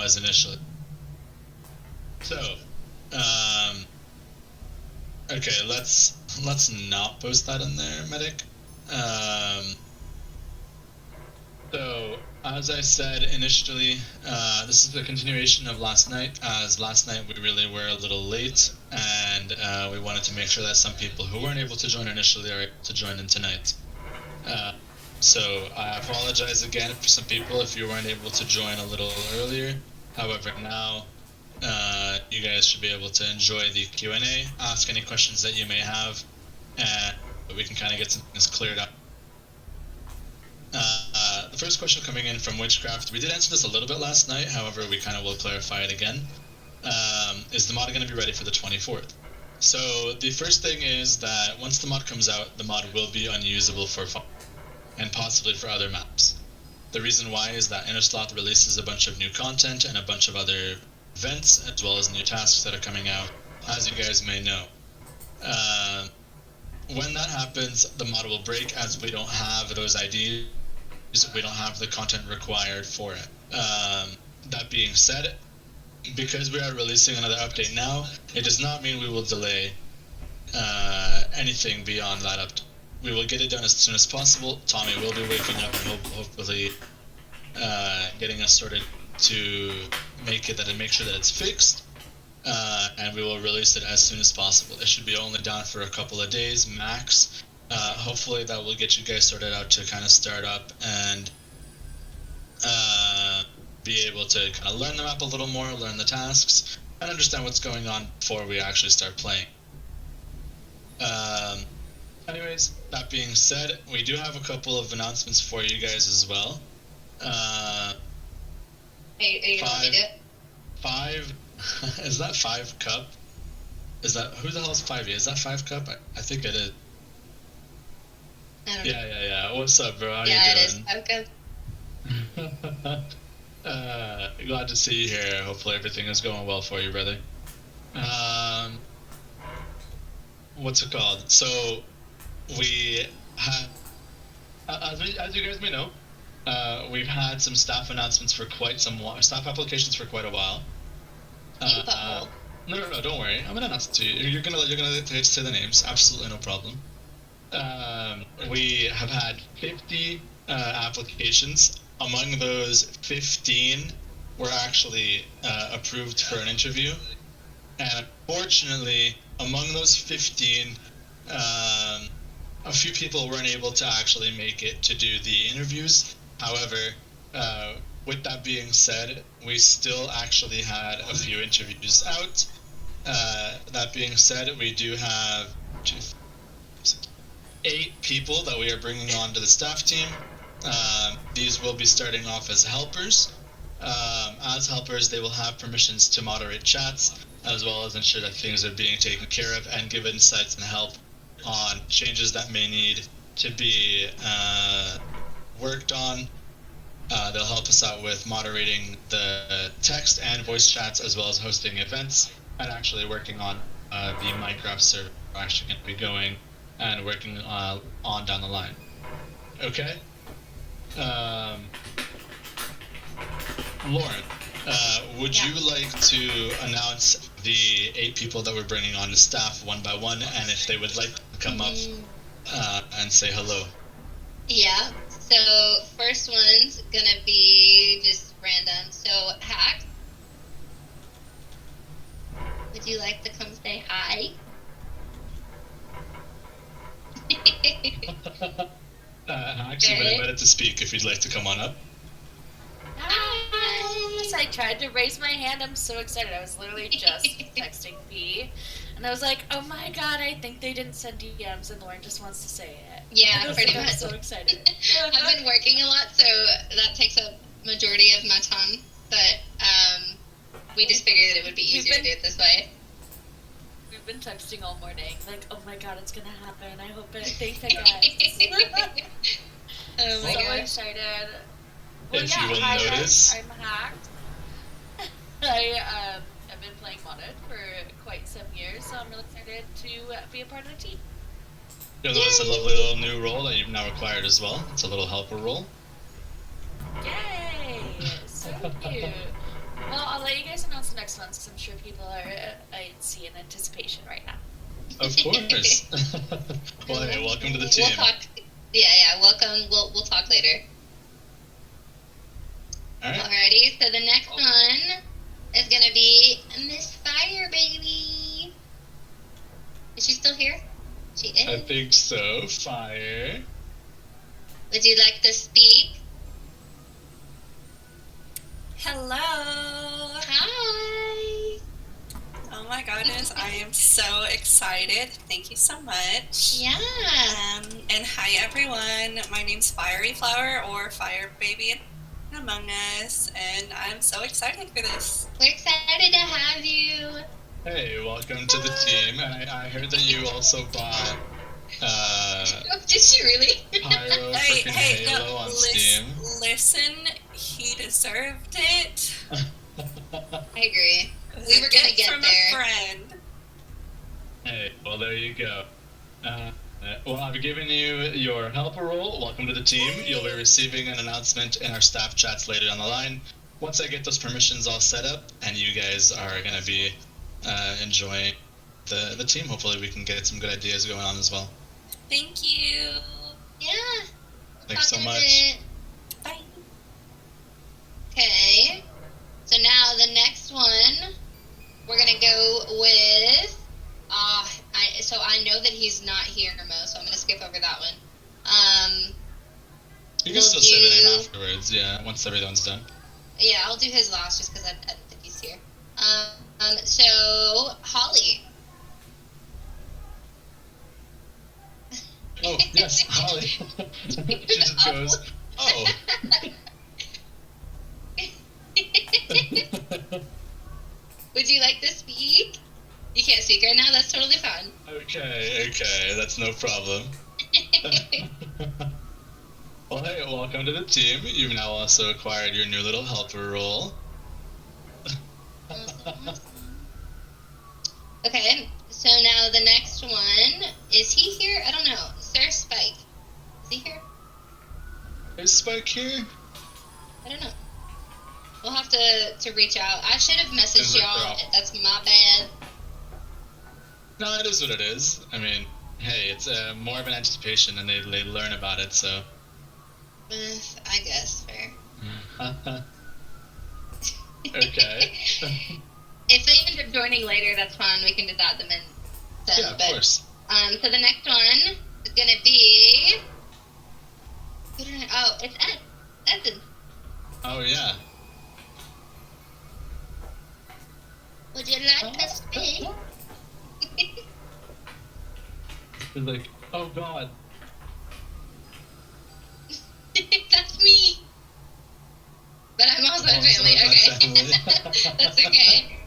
was initially. So, okay, let's not post that in there, medic. So, as I said initially, this is the continuation of last night, as last night we really were a little late, and we wanted to make sure that some people who weren't able to join initially are able to join in tonight. So I apologize again for some people if you weren't able to join a little earlier. However, now you guys should be able to enjoy the Q&A, ask any questions that you may have, and we can kind of get some things cleared up. The first question coming in from Witchcraft, we did answer this a little bit last night, however we kind of will clarify it again. Is the mod going to be ready for the 24th? So the first thing is that once the mod comes out, the mod will be unusable for fun, and possibly for other maps. The reason why is that Innersloth releases a bunch of new content and a bunch of other events, as well as new tasks that are coming out, as you guys may know. When that happens, the mod will break, as we don't have those IDs, we don't have the content required for it. That being said, because we are releasing another update now, it does not mean we will delay anything beyond that update. We will get it done as soon as possible. Tommy will be waking up and hopefully getting us sorted to make sure that it's fixed, and we will release it as soon as possible. It should be only down for a couple of days max. Hopefully that will get you guys sorted out to kind of start up and be able to kind of learn the map a little more, learn the tasks, and understand what's going on before we actually start playing. Anyways, that being said, we do have a couple of announcements for you guys as well. Hey, you want me to do it? 5, is that 5 cup? Is that, who the hell is 5E? Is that 5 cup? I think it is. I don't know. Yeah. What's up, bro? How Yeah, you it is doing? 5 cup. Glad to see you here. Hopefully everything is going well for you, brother. What's it called? So, we have, as you guys may know, we've had some staff announcements for staff applications for quite a while. No, don't worry. I'm gonna announce it to you. You're gonna say the names. Absolutely no problem. We have had 50 applications. Among those, 15 were actually approved for an interview, and unfortunately, among those 15, a few people weren't able to actually make it to do the interviews. However, with that being said, we still actually had a few interviews out. That being said, we do have 8 people that we are bringing on to the staff team. These will be starting off as helpers. As helpers, they will have permissions to moderate chats, as well as ensure that things are being taken care of and give insights and help on changes that may need to be worked on. They'll help us out with moderating the text and voice chats, as well as hosting events, and actually working on the Minecraft server we're actually going to be going and working on down the line. Okay? Lauren, would you like to announce the 8 people that we're bringing on to staff one by one, and if they would like to come up and say hello? Yeah, so first one's gonna be just random. So, Hack, would you like to come say hi? Actually, been invited to speak if you'd like to come on up. Yes, I tried to raise my hand. I'm so excited. I was literally just texting B, and I was like, "Oh my god, I think they didn't send DMs, and Lauren just wants to say it." Yeah, pretty much. I'm so excited. I've been working a lot, so that takes up majority of my time. But we just figured it would be easier to do it this way. We've been texting all morning, like, "Oh my god, it's gonna happen. I hope it. Thank you guys." Oh my so gosh. excited. Well, if you will notice, I'm hacked. I've been playing Modded for quite some years, so I'm really excited to be a part of the team. you'll notice a lovely little new role that you've now acquired as well. It's a little helper role. Yay! So cute. Well, I'll let you guys announce the next one, because I'm sure people are, I see in anticipation right now. Of course. Well, hey, welcome to the team. We'll talk. Yeah, welcome. We'll talk later. All right. Alrighty, so the next one is gonna be Miss Fire Baby. Is she still here? She is. I think so. Fire. Would you like to speak? Hello! Hi! Oh my goodness, I am so excited. Thank you so much. Yeah. And hi everyone. My name's Fiery Flower or Fire Baby Among Us, and I'm so excited for this. We're excited to have you. Hey, welcome to the team. And I heard that you also bought Did she really? Pyro freaking Halo on Steam. Listen, he deserved it. I agree. We were Gift gonna get from there. a friend. Hey, well, there you go. Well, I've given you your helper role. Welcome to the team. You'll be receiving an announcement in our staff chats later down the line. Once I get those permissions all set up, and you guys are going to be enjoying the team, hopefully we can get some good ideas going on as well. Thank you. Yeah. Thanks so Talking a much. bit. Bye. Okay. So now the next one, we're gonna go with. I know that he's not here, Mo, so I'm gonna skip over that one. You can we'll still say the do- name afterwards, yeah, once everyone's done. Yeah, I'll do his last just because I don't think he's here. So Holly. Oh, yes, Holly. She just goes, oh. Would you like to speak? You can't speak right now, that's totally fine. Okay, that's no problem. Well, hey, welcome to the team. You've now also acquired your new little helper role. Awesome. Okay, so now the next one, is he here? I don't know. Sir Spike. Is he here? Is Spike here? I don't know. We'll have to reach out. I should have messaged y'all. That's my bad. No, it is what it is. I mean, hey, it's more of an anticipation, and they learn about it, so. I guess, fair. Okay. If they end up joining later, that's fine. We can just add them in then. Yeah, of course. So the next one is going to be... Oh, it's Ed. Edson. Oh, yeah. Would you like to speak? It's like, oh, God. That's me. But I'm also Oh, family. sorry, my Okay. family. That's okay.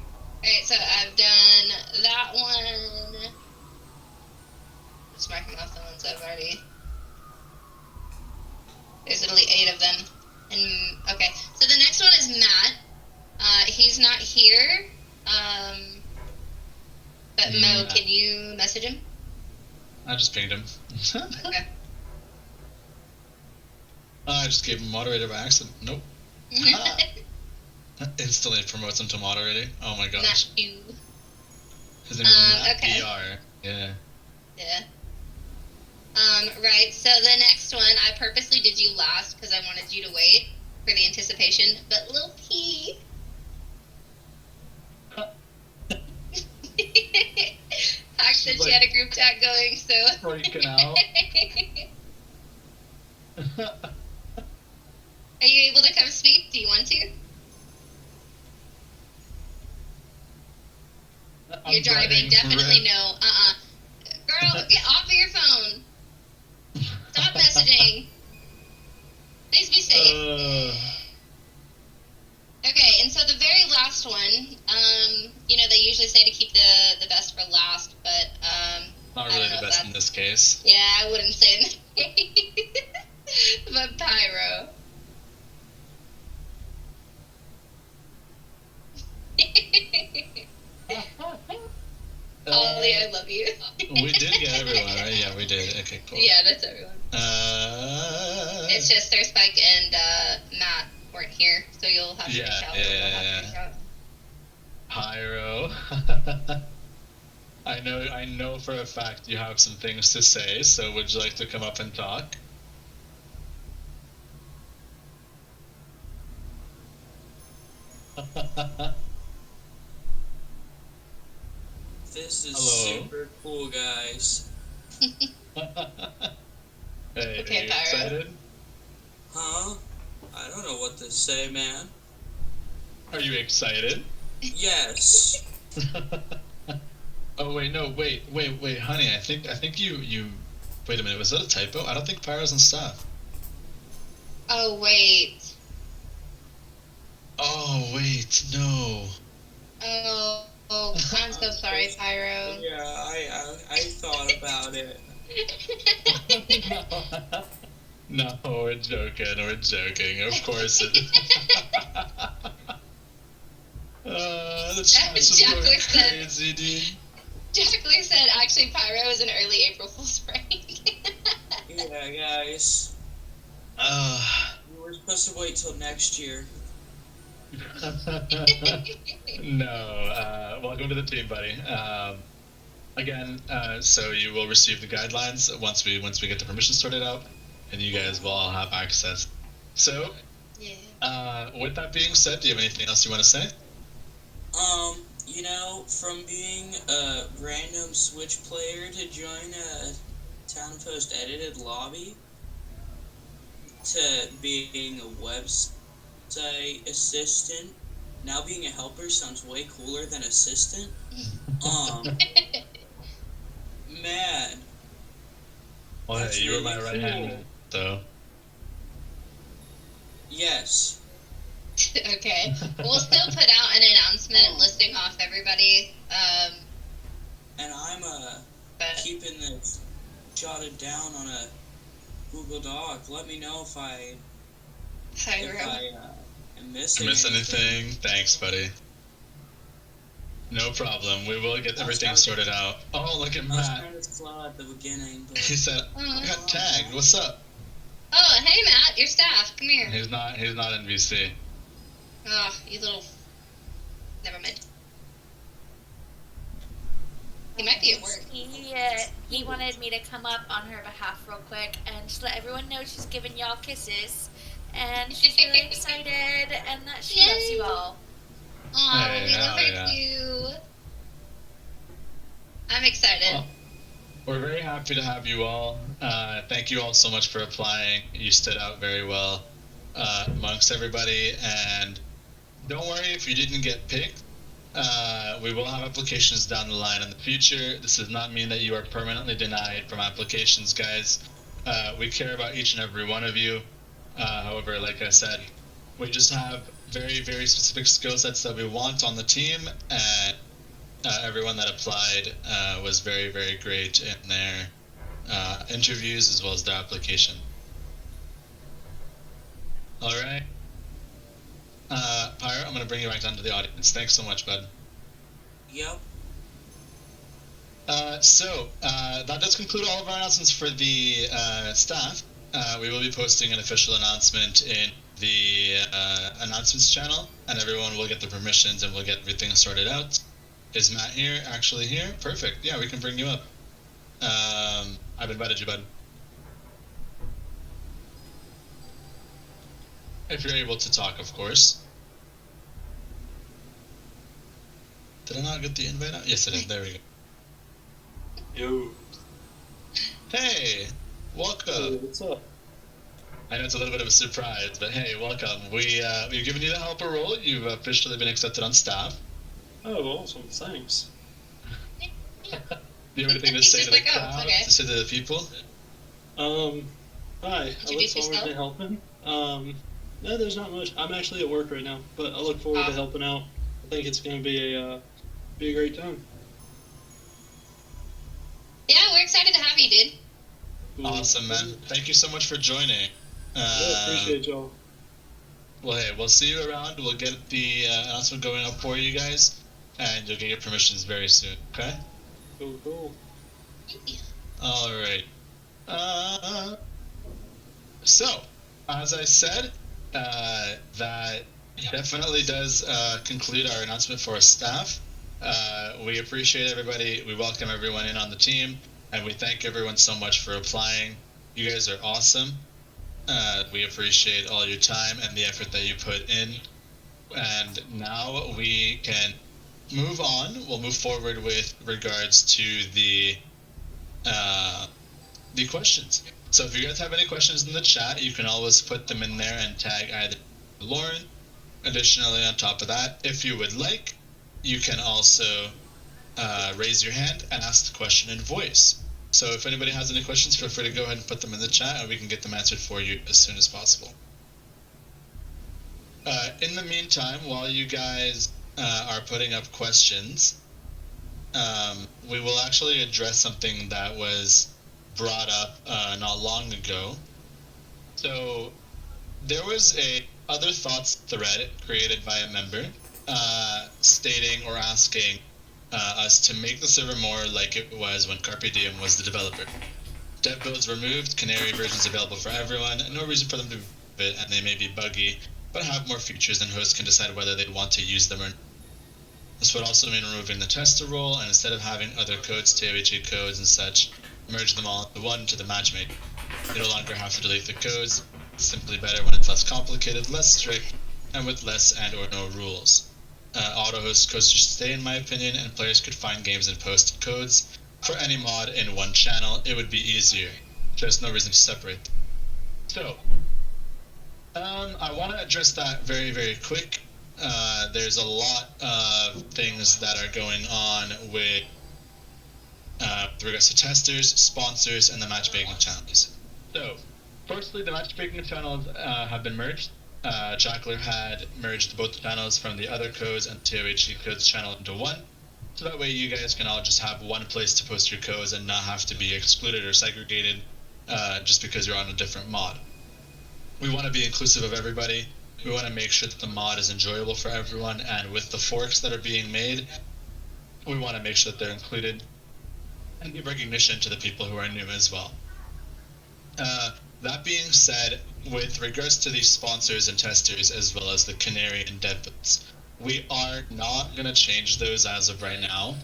Alright, so I've done that one. Just marking off the ones I've already. There's literally 8 of them. And okay, so the next one is Matt. He's not here. But Mo, can you message him? I just pinged him. Okay. I just gave him moderator by accident. Nope. Ah. Instantly promotes him to moderator. Oh my gosh. Not you. His name is Matt okay. BR. Yeah. Yeah. Right, so the next one, I purposely did you last because I wanted you to wait for the anticipation, but Lil P. Hack said she had a group chat going, so. Freaking out. Are you able to come speak? Do you want to? You're driving, definitely no. Girl, get off of your phone. Stop messaging. Please be safe. Okay, and so the very last one, they usually say to keep the best for last, but Not really the best in this case. Yeah, I wouldn't say that. But Pyro. Ollie, I love you. We did get everyone, right? Yeah, we did. Okay, cool. Yeah, that's everyone. It's just Sir Spike and Matt weren't here, so you'll have to reach out. Yeah. I know for a fact you have some things to say, so would you like to come up and talk? This is Hello. super cool, guys. Hey, Okay, are you Pyro. excited? Huh? I don't know what to say, man. Are you excited? Yes. Oh wait, no, wait, honey. I think you. Wait a minute. Was that a typo? I don't think Pyro's on staff. Oh, wait. Oh wait, no. Oh, I'm so sorry, Pyro. Yeah, I thought about it. No, we're joking. We're joking. Of course it. The chat's just Jacqueline going said- crazy, dude. Jacqueline said, actually, Pyro is an early April Fool's prank. Yeah, guys. We were supposed to wait till next year. No. Welcome to the team, buddy. Again, so you will receive the guidelines once we get the permission sorted out, and you guys will all have access. So, Yeah. with that being said, do you have anything else you want to say? You know, from being a random Switch player to join a Town of Us Edited lobby to being a website assistant, now being a helper sounds way cooler than assistant. Man. Well, That's hey, you were my really right hand, cool. though. Yes. Okay. We'll still put out an announcement listing off everybody. And I'm But keeping this jotted down on a Google Doc. Let me know if I Pyro. am missing Miss anything? Thanks, buddy. No problem. We will get everything sorted out. Oh, look at I was Matt. kind of slow at the beginning, but He said, "I got tagged. What's up?" Oh, hey Matt, your staff. Come here. He's not in VC. Oh, you little. Never mind. He might be at work. He wanted me to come up on her behalf real quick and just let everyone know she's giving y'all kisses. And she's really excited and that she loves you all. Aw, Hey, we love hell her yeah. too. I'm excited. Well, we're very happy to have you all. Thank you all so much for applying. You stood out very well amongst everybody. And don't worry if you didn't get picked. We will have applications down the line in the future. This does not mean that you are permanently denied from applications, guys. We care about each and every one of you. However, like I said, we just have very, very specific skill sets that we want on the team, and everyone that applied was very, very great in their interviews as well as their application. All right. Pyro, I'm going to bring you back down to the audience. Thanks so much, bud. yep. So that does conclude all of our announcements for the staff. We will be posting an official announcement in the announcements channel, and everyone will get the permissions and we'll get everything sorted out. Is Matt here? Actually here? Perfect. Yeah, we can bring you up. I've invited you, bud. If you're able to talk, of course. Did I not get the invite out? Yes, I did. There we go. Yo, Hey, welcome. what's up? I know it's a little bit of a surprise, but hey, welcome. We've given you the helper role. You've officially been accepted on staff. Oh, awesome, thanks. Do you have anything to He's say just to the like, oh, crowd? okay. To say to the people? Hi, I look Introduce forward yourself. to helping. No, there's not much. I'm actually at work right now, but I look forward to helping out. I think it's going to be a great time. Yeah, we're excited to have you, dude. Cool. Awesome, man. Thank you so much for joining. Yeah, appreciate y'all. Well, hey, we'll see you around. We'll get the announcement going up for you guys, and you'll get your permissions very soon, okay? Cool. All right. So, as I said, that definitely does conclude our announcement for our staff. We appreciate everybody. We welcome everyone in on the team, and we thank everyone so much for applying. You guys are awesome. We appreciate all your time and the effort that you put in. And now we can move on. We'll move forward with regards to the questions. So if you guys have any questions in the chat, you can always put them in there and tag either Lauren. Additionally, on top of that, if you would like, you can also raise your hand and ask the question in voice. So if anybody has any questions, feel free to go ahead and put them in the chat and we can get them answered for you as soon as possible. In the meantime, while you guys are putting up questions, we will actually address something that was brought up not long ago. So there was a other thoughts thread created by a member stating or asking us to make the server more like it was when Carpe Diem was the developer. Dev builds removed, Canary versions available for everyone, no reason for them to it, and they may be buggy, but have more features and hosts can decide whether they want to use them or not. This would also mean removing the tester role, and instead of having other codes, TOHE codes and such, merge them all into one to the matchmaker. You no longer have to delete the codes. It's simply better when it's less complicated, less strict, and with less and or no rules. Auto-host codes should stay in my opinion, and players could find games and post codes for any mod in one channel. It would be easier. There's no reason to separate them. So, I want to address that very, very quick. There's a lot of things that are going on with regards to testers, sponsors, and the matchmaking channels. So, firstly, the matchmaking channels have been merged. Jackler had merged both channels from the other codes and TOHE codes channel into one. So that way you guys can all just have one place to post your codes and not have to be excluded or segregated just because you're on a different mod. We want to be inclusive of everybody. We want to make sure that the mod is enjoyable for everyone, and with the forks that are being made, we want to make sure that they're included and give recognition to the people who are new as well. That being said, with regards to these sponsors and testers as well as the Canary and dev builds, we are not going to change those as of right now.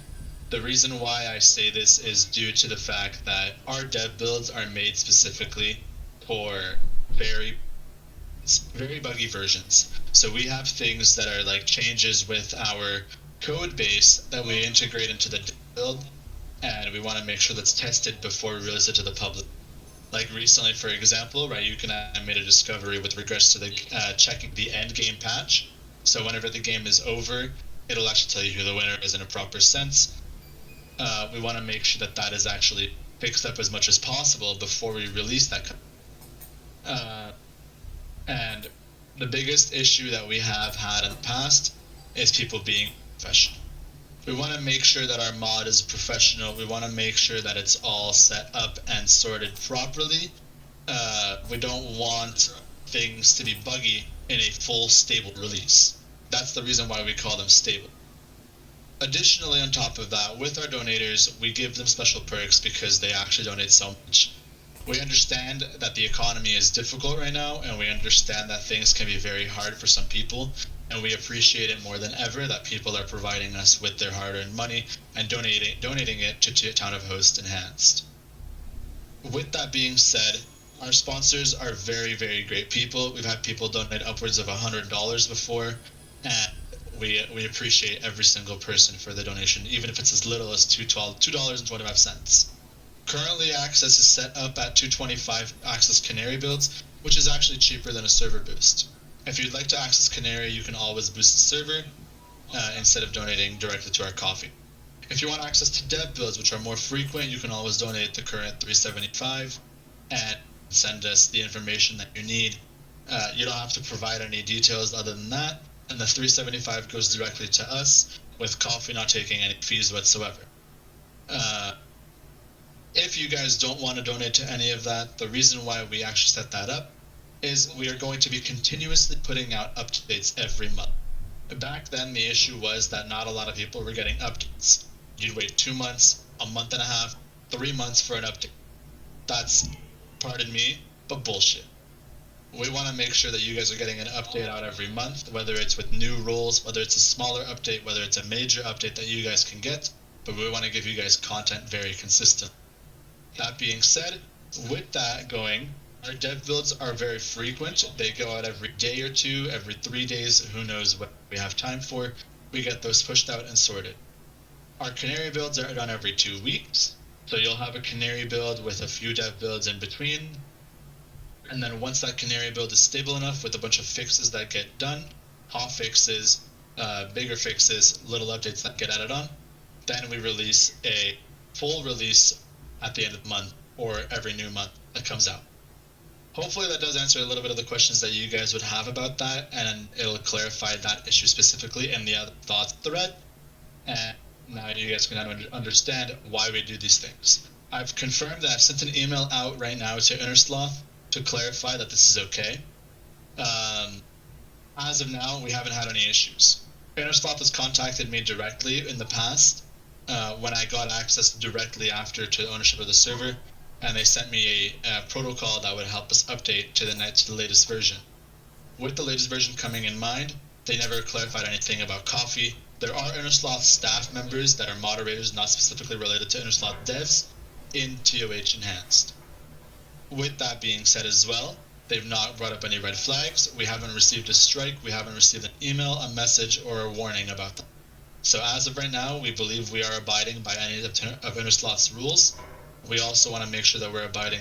The reason why I say this is due to the fact that our dev builds are made specifically for very buggy versions. So we have things that are like changes with our code base that we integrate into the build, and we want to make sure that's tested before we release it to the public. Like recently, for example, Ryukin and I made a discovery with regards to the checking the end game patch. So whenever the game is over, it'll actually tell you who the winner is in a proper sense. We want to make sure that that is actually fixed up as much as possible before we release that. And the biggest issue that we have had in the past is people being professional. We want to make sure that our mod is professional. We want to make sure that it's all set up and sorted properly. We don't want things to be buggy in a full stable release. That's the reason why we call them stable. Additionally, on top of that, with our donators, we give them special perks because they actually donate so much. We understand that the economy is difficult right now, and we understand that things can be very hard for some people, and we appreciate it more than ever that people are providing us with their hard-earned money and donating it to Town of Host Enhanced. With that being said, our sponsors are very, very great people. We've had people donate upwards of $100 before, and we appreciate every single person for the donation, even if it's as little as $2.25. Currently, access is set up at 225 access Canary builds, which is actually cheaper than a server boost. If you'd like to access Canary, you can always boost the server instead of donating directly to our coffee. If you want access to dev builds, which are more frequent, you can always donate the current 375 and send us the information that you need. You don't have to provide any details other than that, and the 375 goes directly to us, with coffee not taking any fees whatsoever. If you guys don't want to donate to any of that, the reason why we actually set that up is we are going to be continuously putting out updates every month. Back then, the issue was that not a lot of people were getting updates. You'd wait 2 months, a month and a half, 3 months for an update. That's, pardon me, but bullshit. We want to make sure that you guys are getting an update out every month, whether it's with new rules, whether it's a smaller update, whether it's a major update that you guys can get, but we want to give you guys content very consistent. That being said, with that going, our dev builds are very frequent. They go out every day or two, every 3 days, who knows what we have time for. We get those pushed out and sorted. Our canary builds are done every 2 weeks, so you'll have a canary build with a few dev builds in between. And then once that canary build is stable enough with a bunch of fixes that get done, hot fixes, bigger fixes, little updates that get added on, then we release a full release at the end of the month or every new month that comes out. Hopefully that does answer a little bit of the questions that you guys would have about that, and it'll clarify that issue specifically in the other thoughts thread. And now you guys can understand why we do these things. I've confirmed that I've sent an email out right now to Innersloth to clarify that this is okay. As of now, we haven't had any issues. Innersloth has contacted me directly in the past when I got access directly after to the ownership of the server, and they sent me a protocol that would help us update to the latest version. With the latest version coming in mind, they never clarified anything about coffee. There are Innersloth staff members that are moderators not specifically related to Innersloth devs in TOH Enhanced. With that being said as well, they've not brought up any red flags. We haven't received a strike. We haven't received an email, a message, or a warning about them. So as of right now, we believe we are abiding by any of Innersloth's rules. We also want to make sure that we're abiding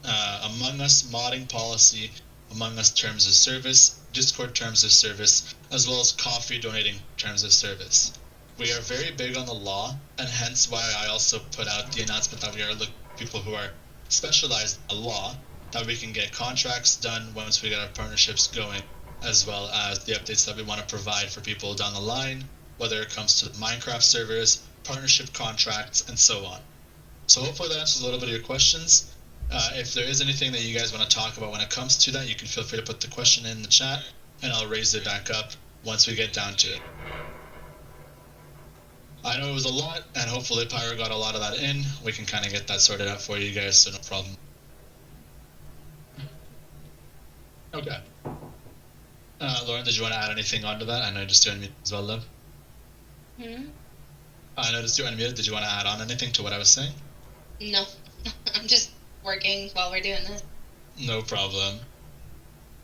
Among Us modding policy, Among Us terms of service, Discord terms of service, as well as coffee donating terms of service. We are very big on the law, and hence why I also put out the announcement that we are looking for people who are specialized in law, that we can get contracts done once we get our partnerships going, as well as the updates that we want to provide for people down the line, whether it comes to Minecraft servers, partnership contracts, and so on. So hopefully that answers a little bit of your questions. If there is anything that you guys want to talk about when it comes to that, you can feel free to put the question in the chat, and I'll raise it back up once we get down to it. I know it was a lot, and hopefully Pyro got a lot of that in. We can kind of get that sorted out for you guys, so no problem. Okay. Lauren, did you want to add anything onto that? I know you're just doing it as well, love. I noticed you're unmuted. Did you want to add on anything to what I was saying? No. I'm just working while we're doing this. No problem.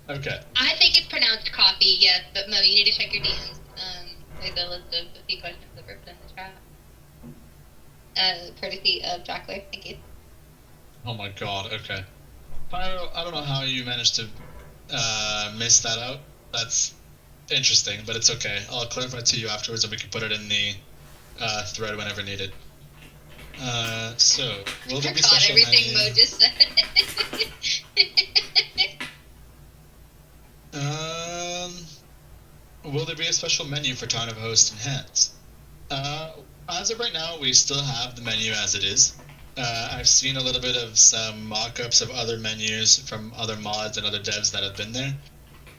Okay. I think it's pronounced coffee, yes, but Mo, you need to check your DMs. There's a list of a few questions that were put in the chat. Courtesy of Jockler. Thank you. Oh my god, okay. Pyro, I don't know how you managed to miss that out. That's interesting, but it's okay. I'll clarify to you afterwards, and we can put it in the thread whenever needed. So, will there be special everything menu? Mo just said. Will there be a special menu for Town of Host Enhanced? As of right now, we still have the menu as it is. I've seen a little bit of some mock-ups of other menus from other mods and other devs that have been there.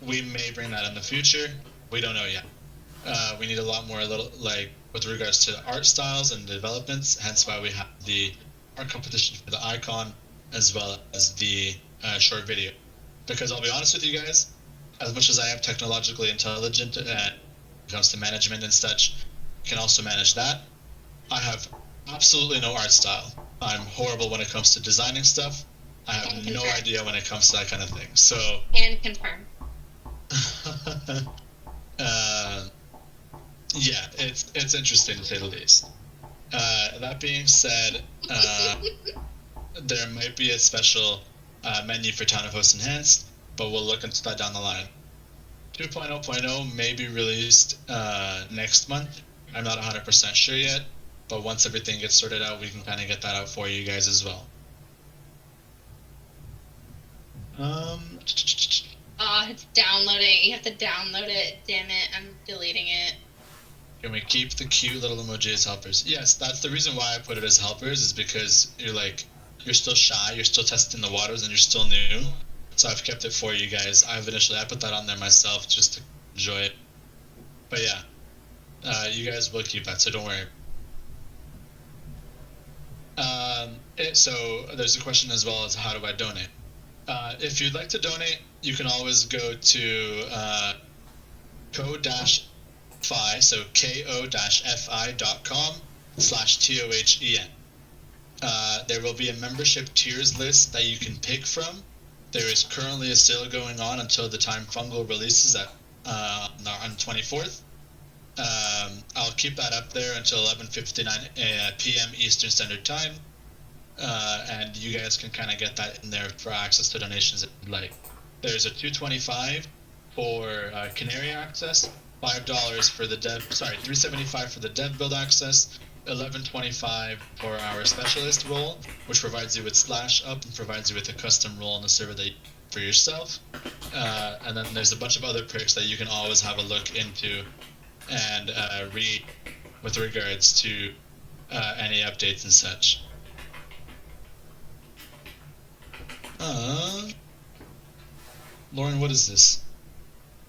We may bring that in the future. We don't know yet. We need a lot more, with regards to art styles and developments, hence why we have the art competition for the icon as well as the short video. Because I'll be honest with you guys, as much as I am technologically intelligent when it comes to management and such, can also manage that, I have absolutely no art style. I'm horrible when it comes to designing stuff. I have no idea when it comes to that kind of thing. So. And confirm. Yeah, it's interesting to say the least. That being said, there might be a special menu for Town of Us Enhanced, but we'll look into that down the line. 2.0.0 may be released next month. I'm not 100% sure yet, but once everything gets sorted out, we can kind of get that out for you guys as well. Oh, it's downloading. You have to download it. Damn it. I'm deleting it. Can we keep the cute little emoji as helpers? Yes, that's the reason why I put it as helpers, is because you're still shy, you're still testing the waters, and you're still new. So I've kept it for you guys. I put that on there myself just to enjoy it. But yeah, you guys will keep that, so don't worry. So there's a question as well as how do I donate? If you'd like to donate, you can always go to ko-fi, so ko-fi.com/TOHEN. There will be a membership tiers list that you can pick from. There is currently a sale going on until the time Fungal releases on the 24th. I'll keep that up there until 11:59 p.m. Eastern Standard Time. And you guys can kind of get that in there for access to donations if you'd like. There's a $225 for Canary access, $5 for the dev. Sorry, $375 for the dev build access, $11.25 for our specialist role, which provides you with slash up and provides you with a custom role on the server that you for yourself. And then there's a bunch of other perks that you can always have a look into and read with regards to any updates and such. Lauren, what is this?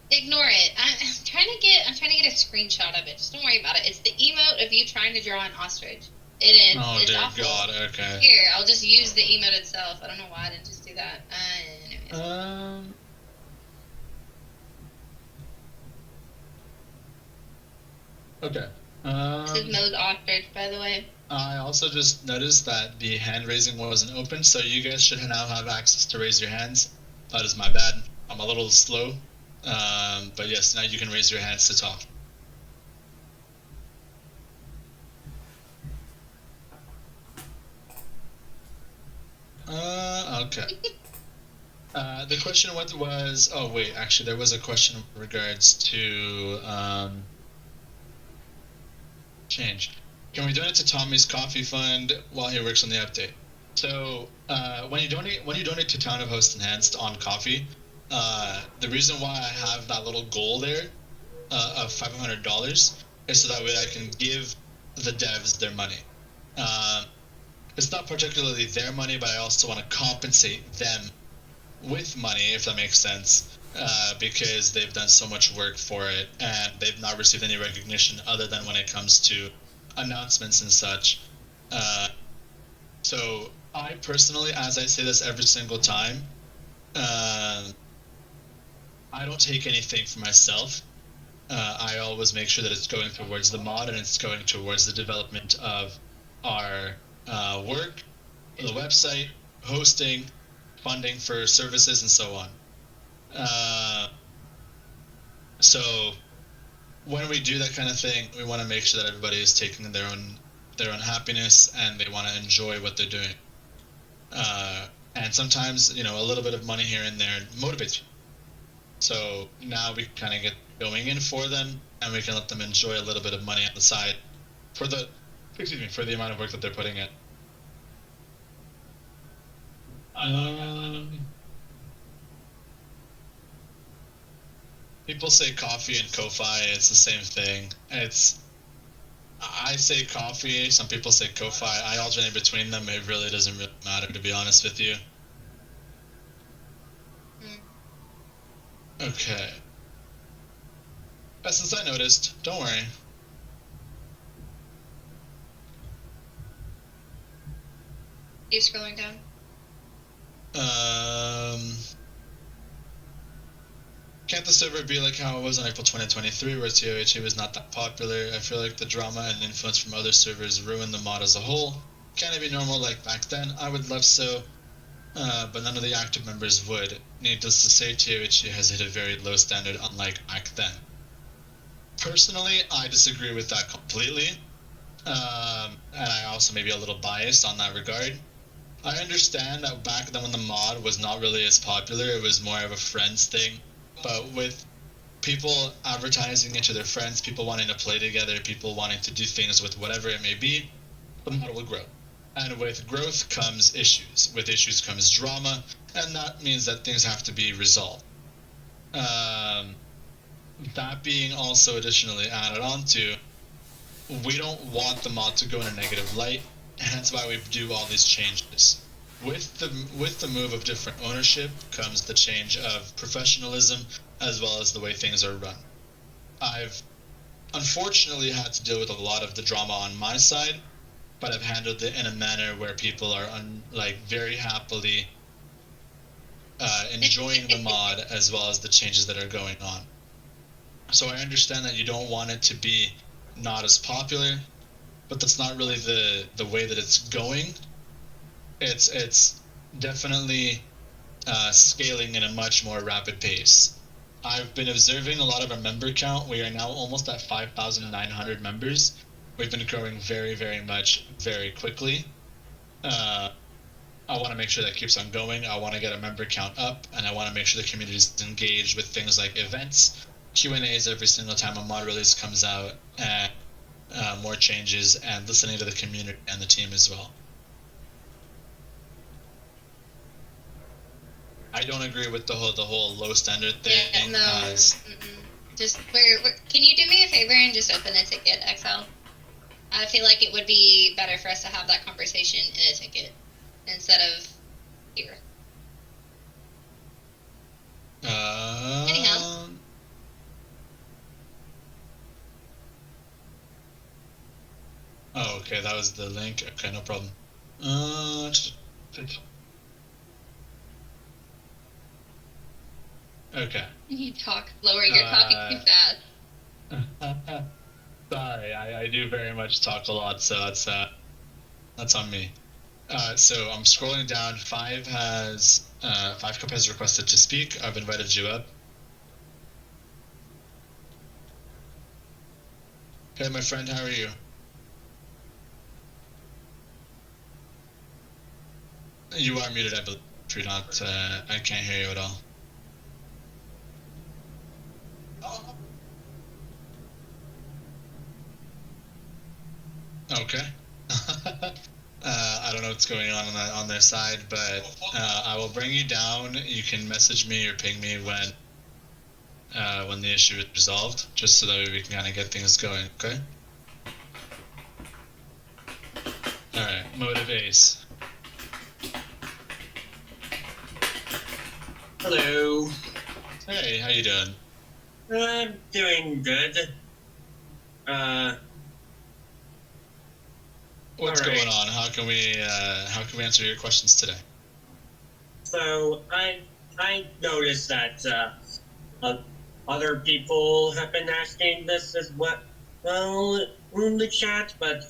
Ignore it. I'm trying to get a screenshot of it. Just don't worry about it. It's the emote of you trying to draw an ostrich. It is. Oh it's dear awful. God. Okay. Here, I'll just use the emote itself. I don't know why I didn't just do that. Anyways. Okay. This is Mo's ostrich, by the way. I also just noticed that the hand raising wasn't open, so you guys should now have access to raise your hands. That is my bad. I'm a little slow. But yes, now you can raise your hands to talk. Okay. The question was... Oh, wait, actually, there was a question in regards to... change. Can we donate to Tommy's coffee fund while he works on the update? So when you donate to Town of Host Enhanced on coffee, the reason why I have that little goal there of $500 is so that way I can give the devs their money. It's not particularly their money, but I also want to compensate them with money, if that makes sense, because they've done so much work for it and they've not received any recognition other than when it comes to announcements and such. So I personally, as I say this every single time, I don't take anything for myself. I always make sure that it's going towards the mod and it's going towards the development of our work, the website, hosting, funding for services, and so on. So when we do that kind of thing, we want to make sure that everybody is taking their own happiness and they want to enjoy what they're doing. And sometimes, a little bit of money here and there motivates you. So now we kind of get going in for them, and we can let them enjoy a little bit of money on the side for the amount of work that they're putting in. People say coffee and Ko-Fi, it's the same thing. I say coffee, some people say Ko-Fi. I alternate between them. It really doesn't really matter, to be honest with you. Okay. Since I noticed, don't worry. Keep scrolling down. Can't the server be like how it was in April 2023, where TOHE was not that popular? I feel like the drama and influence from other servers ruined the mod as a whole. Can it be normal like back then? I would love so, but none of the active members would. Needless to say, TOHE has hit a very low standard, unlike back then. Personally, I disagree with that completely, and I also may be a little biased on that regard. I understand that back then when the mod was not really as popular, it was more of a friends thing. But with people advertising it to their friends, people wanting to play together, people wanting to do things with whatever it may be, the mod will grow. And with growth comes issues. With issues comes drama, and that means that things have to be resolved. That being also additionally added on to, we don't want the mod to go in a negative light, and that's why we do all these changes. With the move of different ownership comes the change of professionalism as well as the way things are run. I've unfortunately had to deal with a lot of the drama on my side, but I've handled it in a manner where people are very happily enjoying the mod as well as the changes that are going on. So I understand that you don't want it to be not as popular, but that's not really the way that it's going. It's definitely scaling in a much more rapid pace. I've been observing a lot of our member count. We are now almost at 5,900 members. We've been growing very, very much, very quickly. I want to make sure that keeps on going. I want to get a member count up, and I want to make sure the community is engaged with things like events, Q&As every single time a mod release comes out, and more changes, and listening to the community and the team as well. I don't agree with the whole low standard thing. Yeah, no. Just can you do me a favor and just open a ticket, XL? I feel like it would be better for us to have that conversation in a ticket instead of here. Anyhow. Oh, okay, that was the link. Okay, no problem. Okay. You talk slower. You're talking too fast. Sorry, I do very much talk a lot, so that's on me. So I'm scrolling down. Five Cup has requested to speak. I've invited you up. Hey, my friend, how are you? You are muted, I believe. If you're not, I can't hear you at all. Okay. I don't know what's going on their side, but I will bring you down. You can message me or ping me when the issue is resolved, just so that we can kind of get things going. Okay. All right. Motive Ace. Hello. Hey, how you doing? I'm doing good. What's all right. going on? How can we answer your questions today? So I noticed that other people have been asking this as well in the chat, but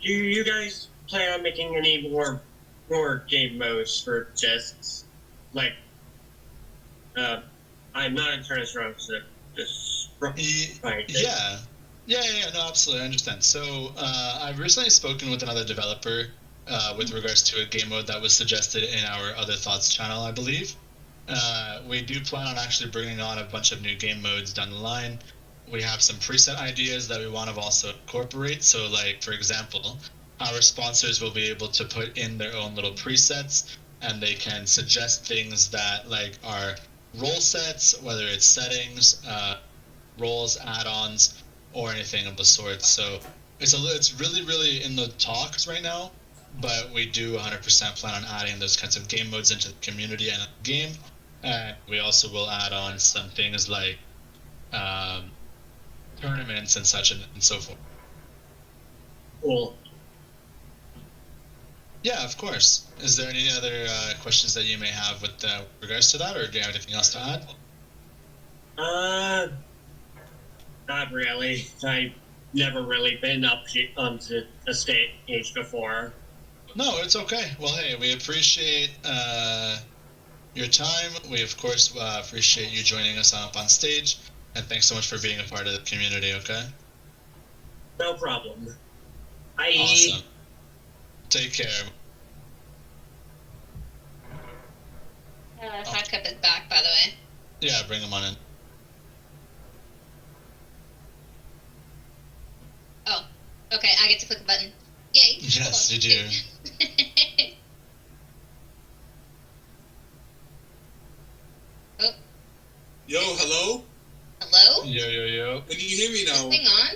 do you guys plan on making any more game modes for just like I'm not entirely sure on this right. Yeah, no, absolutely, I understand. So, I've recently spoken with another developer with regards to a game mode that was suggested in our Other Thoughts channel, I believe. We do plan on actually bringing on a bunch of new game modes down the line. We have some preset ideas that we want to also incorporate. So, like, for example, our sponsors will be able to put in their own little presets, and they can suggest things that, like, are role sets, whether it's settings, roles, add-ons, or anything of the sort. So it's really, really in the talks right now, but we do 100% plan on adding those kinds of game modes into the community and the game. And we also will add on some things like tournaments and such and so forth. Cool. Yeah, of course. Is there any other questions that you may have with regards to that, or do you have anything else to add? Not really. I've never really been up onto a stage before. No, it's okay. Well, hey, we appreciate your time. We, of course, appreciate you joining us up on stage, and thanks so much for being a part of the community, okay? No problem. Awesome. Take care. Five Cup is back, by the way. Yeah, bring him on in. Oh, okay, I get to click a button. Yay. Yes, you do. Oh. Yo, hello? Hello? Yo. Can you hear me Is now? this thing on?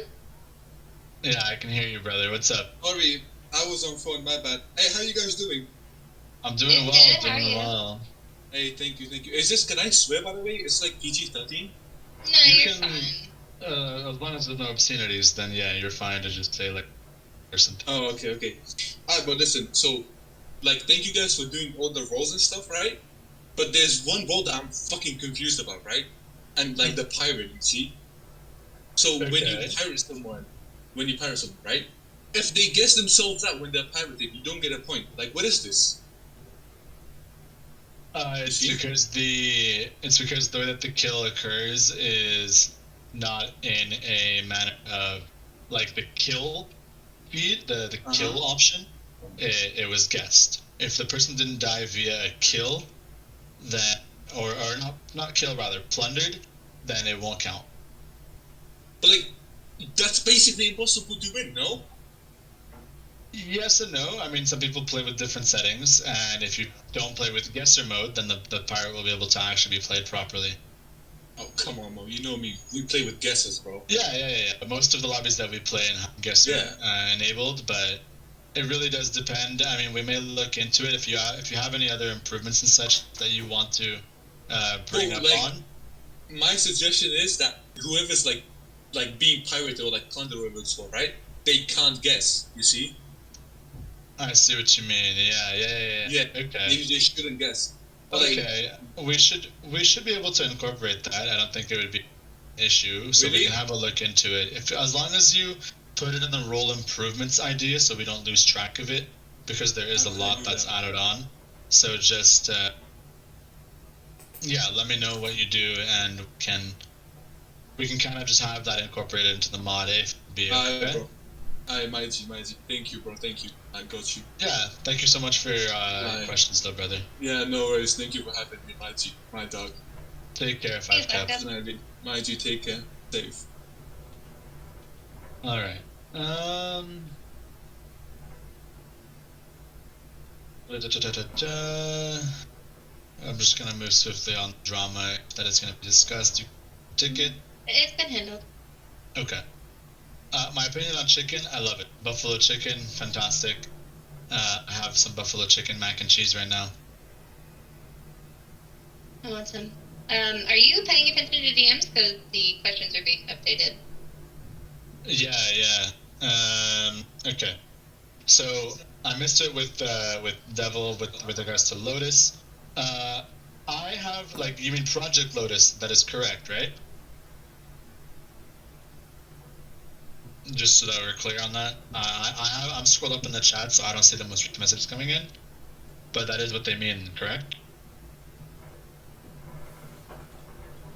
Yeah, I can hear you, brother. What's up? Sorry, I was on phone, my bad. Hey, how you guys doing? I'm doing Good, well, how are doing you? well. Hey, thank you. Is this, can I swear, by the way? It's like PG-13? No, You you're can- fine. As long as there's no obscenities, then yeah, you're fine to just say, like, or something. Oh, okay. Alright, but listen, so, like, thank you guys for doing all the roles and stuff, right? But there's one role that I'm fucking confused about, right? And like the pirate, you see. So when you Okay. pirate someone, right? If they guess themselves out when they're pirated, you don't get a point. Like, what is this? It's See? because the way that the kill occurs is not in a manner of like the kill feed, the kill option. It was guessed. If the person didn't die via a kill, then or not kill rather plundered, then it won't count. But like, that's basically impossible to win, no? Yes and no. I mean, some people play with different settings, and if you don't play with guesser mode, then the pirate will be able to actually be played properly. Oh, come on, Mo. You know me. We play with guesses, bro. Yeah. Most of the lobbies that we play in have guesser enabled, but it really does depend. I mean, we may look into it if you have any other improvements and such that you want to bring up on. My suggestion is that whoever's like being pirated or like plunder whoever it's for, right? They can't guess. You see? I see what you mean. Yeah. Okay. Maybe they shouldn't guess. But Okay. We should be able to incorporate that. I don't think it would be an issue. So Really? we can have a look into it. As long as you put it in the role improvements idea, so we don't lose track of it, because there is a lot that's added on. So just let me know what you do, and we can kind of just have that incorporated into the mod. If it'd be okay. bro. Mighty. Thank you, bro. Thank you. I got you. Yeah, thank you so much for your questions, though, brother. Yeah, no worries. Thank you for having me, Mighty. My dog. Take care, 5 Cap. Definitely. Mighty, take care. Safe. All right. I'm just gonna move swiftly on drama that is gonna be discussed. Ticket. It's been handled. Okay. My opinion on chicken, I love it. Buffalo chicken, fantastic. I have some buffalo chicken mac and cheese right now. I want some. Are you paying attention to DMs? Because the questions are being updated. Yeah. Okay. So I missed it with Devil with regards to Lotus. I have you mean Project Lotus? That is correct, right? Just so that we're clear on that. I'm scrolled up in the chat, so I don't see the most recent messages coming in. But that is what they mean, correct?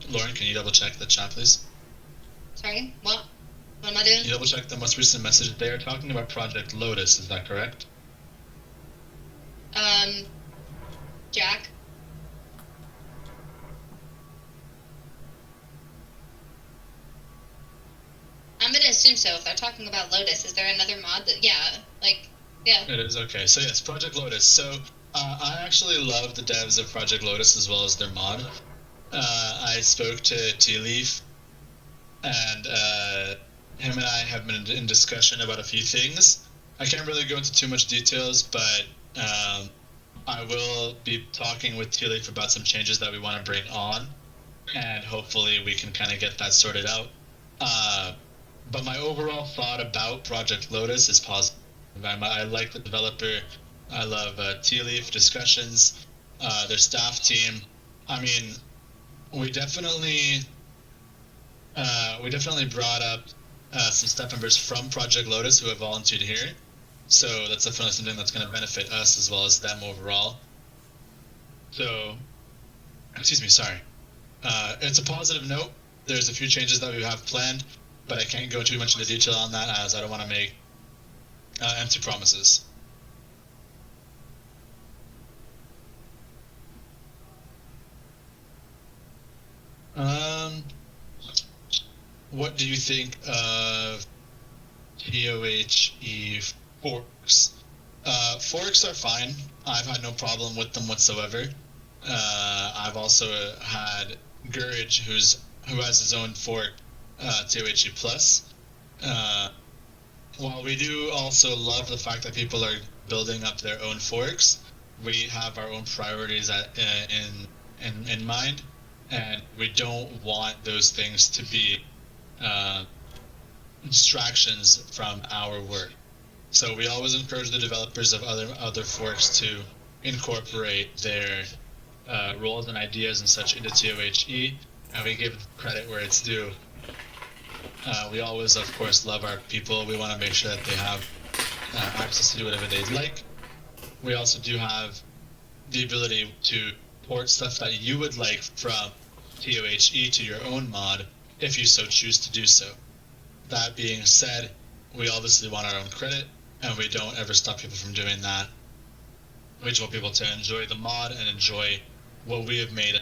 Lauren, can you double check the chat, please? Sorry, what? What am I doing? Can you double check the most recent message? They are talking about Project Lotus, is that correct? Jack? I'm gonna assume so. If they're talking about Lotus, is there another mod that? Yeah. It is, okay. So yes, Project Lotus. So I actually love the devs of Project Lotus as well as their mod. I spoke to T-Leaf, and him and I have been in discussion about a few things. I can't really go into too much details, but I will be talking with T-Leaf about some changes that we want to bring on, and hopefully we can kind of get that sorted out. But my overall thought about Project Lotus is positive. I like the developer. I love T-Leaf discussions, their staff team. I mean, we definitely brought up some staff members from Project Lotus who have volunteered here. So that's definitely something that's going to benefit us as well as them overall. So, excuse me, sorry. It's a positive note. There's a few changes that we have planned, but I can't go too much into detail on that as I don't want to make empty promises. What do you think of TOHE forks? Forks are fine. I've had no problem with them whatsoever. I've also had Gurge, who has his own fork, TOHE plus. While we do also love the fact that people are building up their own forks, we have our own priorities in mind, and we don't want those things to be distractions from our work. So we always encourage the developers of other forks to incorporate their roles and ideas and such into TOHE, and we give credit where it's due. We always, of course, love our people. We want to make sure that they have access to do whatever they'd like. We also do have the ability to port stuff that you would like from TOHE to your own mod, if you so choose to do so. That being said, we obviously want our own credit, and we don't ever stop people from doing that. We just want people to enjoy the mod and enjoy what we have made.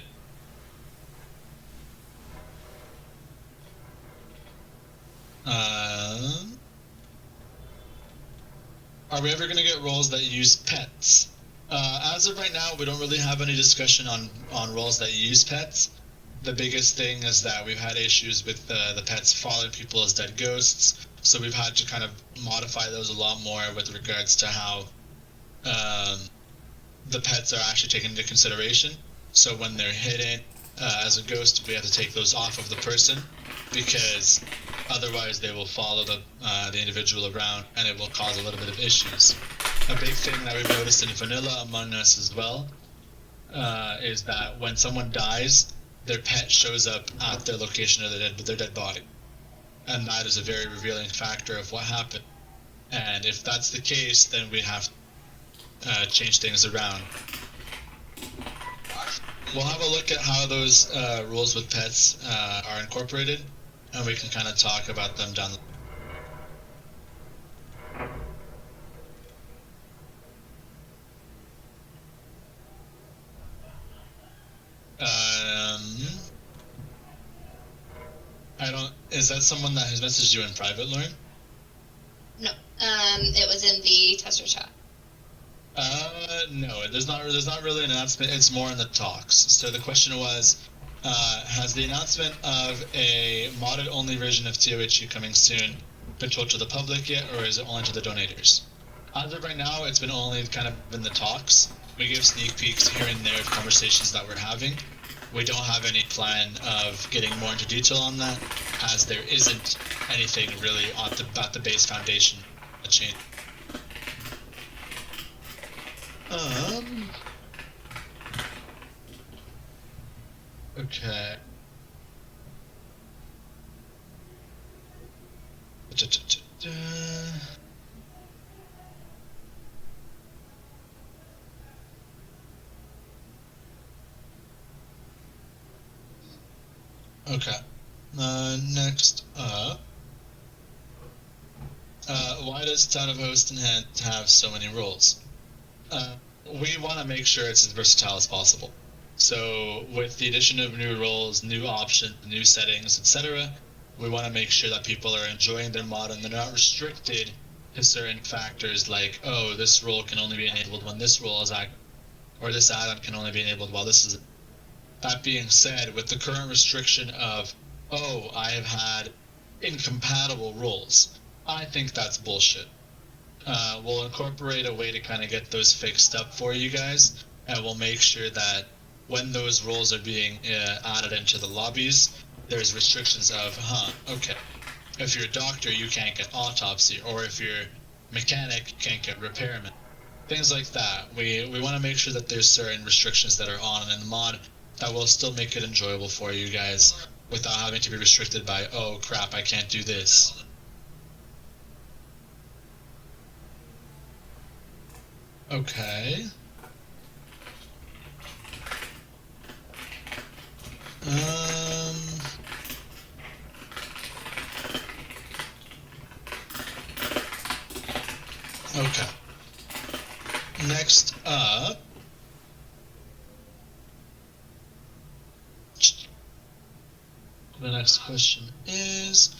Are we ever going to get roles that use pets? As of right now, we don't really have any discussion on roles that use pets. The biggest thing is that we've had issues with the pets following people as dead ghosts, so we've had to kind of modify those a lot more with regards to how the pets are actually taken into consideration. So when they're hidden as a ghost, we have to take those off of the person, because otherwise they will follow the individual around, and it will cause a little bit of issues. A big thing that we've noticed in Vanilla Among Us as well is that when someone dies, their pet shows up at their location of their dead body. And that is a very revealing factor of what happened. And if that's the case, then we have to change things around. We'll have a look at how those rules with pets are incorporated, and we can kind of talk about them down the Is that someone that has messaged you in private, Lauren? No. It was in the tester chat. No, there's not really an announcement. It's more in the talks. So the question was, has the announcement of a modded only version of TOHE coming soon been told to the public yet, or is it only to the donators? As of right now, it's been only kind of in the talks. We give sneak peeks here and there of conversations that we're having. We don't have any plan of getting more into detail on that, as there isn't anything really at the base foundation to change. Okay. Okay. Next up. Why does Town of Host and Hand have so many roles? We want to make sure it's as versatile as possible. So with the addition of new roles, new options, new settings, etc., we want to make sure that people are enjoying their mod and they're not restricted to certain factors like, oh, this role can only be enabled when this role is active, or this add-on can only be enabled while this is. That being said, with the current restriction of, oh, I have had incompatible roles, I think that's bullshit. We'll incorporate a way to kind of get those fixed up for you guys, and we'll make sure that when those roles are being added into the lobbies, there's restrictions of, okay, if you're a doctor, you can't get autopsy, or if you're mechanic, you can't get repairman. Things like that. We want to make sure that there's certain restrictions that are on in the mod that will still make it enjoyable for you guys without having to be restricted by, oh crap, I can't do this. Okay. Okay. Next up. The next question is,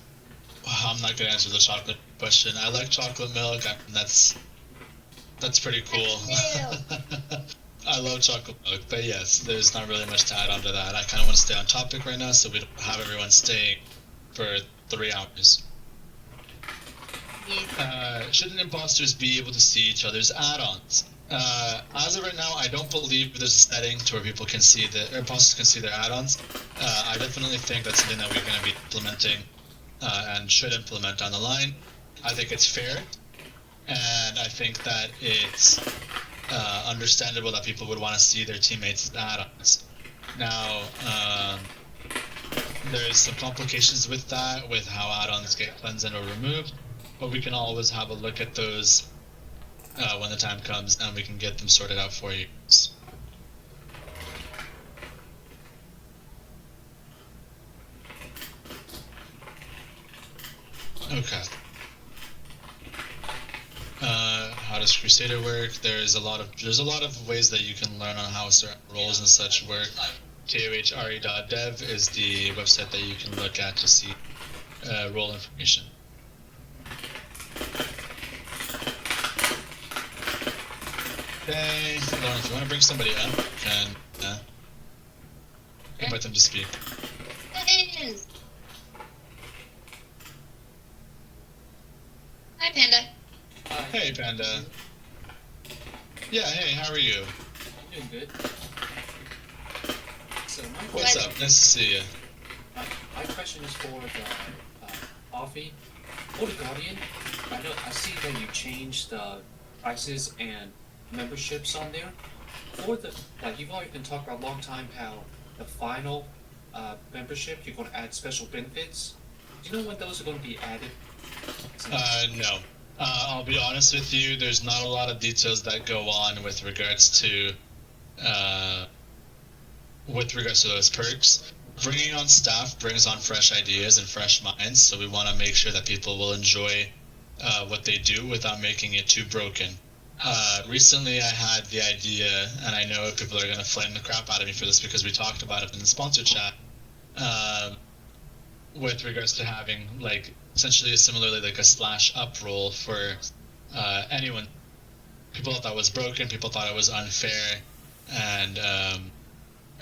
I'm not going to answer the chocolate question. I like chocolate milk, and that's pretty cool. I love chocolate milk, but yes, there's not really much to add on to that. I kind of want to stay on topic right now, so we don't have everyone staying for 3 hours. Shouldn't imposters be able to see each other's add-ons? As of right now, I don't believe there's a setting to where people can see imposters can see their add-ons. I definitely think that's something that we're going to be implementing and should implement down the line. I think it's fair, and I think that it's understandable that people would want to see their teammates' add-ons. Now, there's some complications with that, with how add-ons get cleansed and or removed, but we can always have a look at those when the time comes, and we can get them sorted out for you. Okay. How does Crusader work? There's a lot of ways that you can learn on how certain roles and such work. TOHRE.dev is the website that you can look at to see role information. Okay, Lauren, if you want to bring somebody up, you can invite them to speak. Hi, Panda. Hey, Panda. Yeah, hey, how are you? I'm doing good. So What's up? Nice to see you. My question is for the Offie. For the Guardian, I see that you changed the prices and memberships on there. For the you've already been talking about a long time how the final membership you're going to add special benefits. Do you know when those are going to be added? No. I'll be honest with you, there's not a lot of details that go on with regards to those perks. Bringing on staff brings on fresh ideas and fresh minds, so we want to make sure that people will enjoy what they do without making it too broken. Recently I had the idea, and I know people are going to flame the crap out of me for this because we talked about it in the sponsor chat, with regards to having essentially a slash up role for anyone. People thought that was broken, people thought it was unfair, and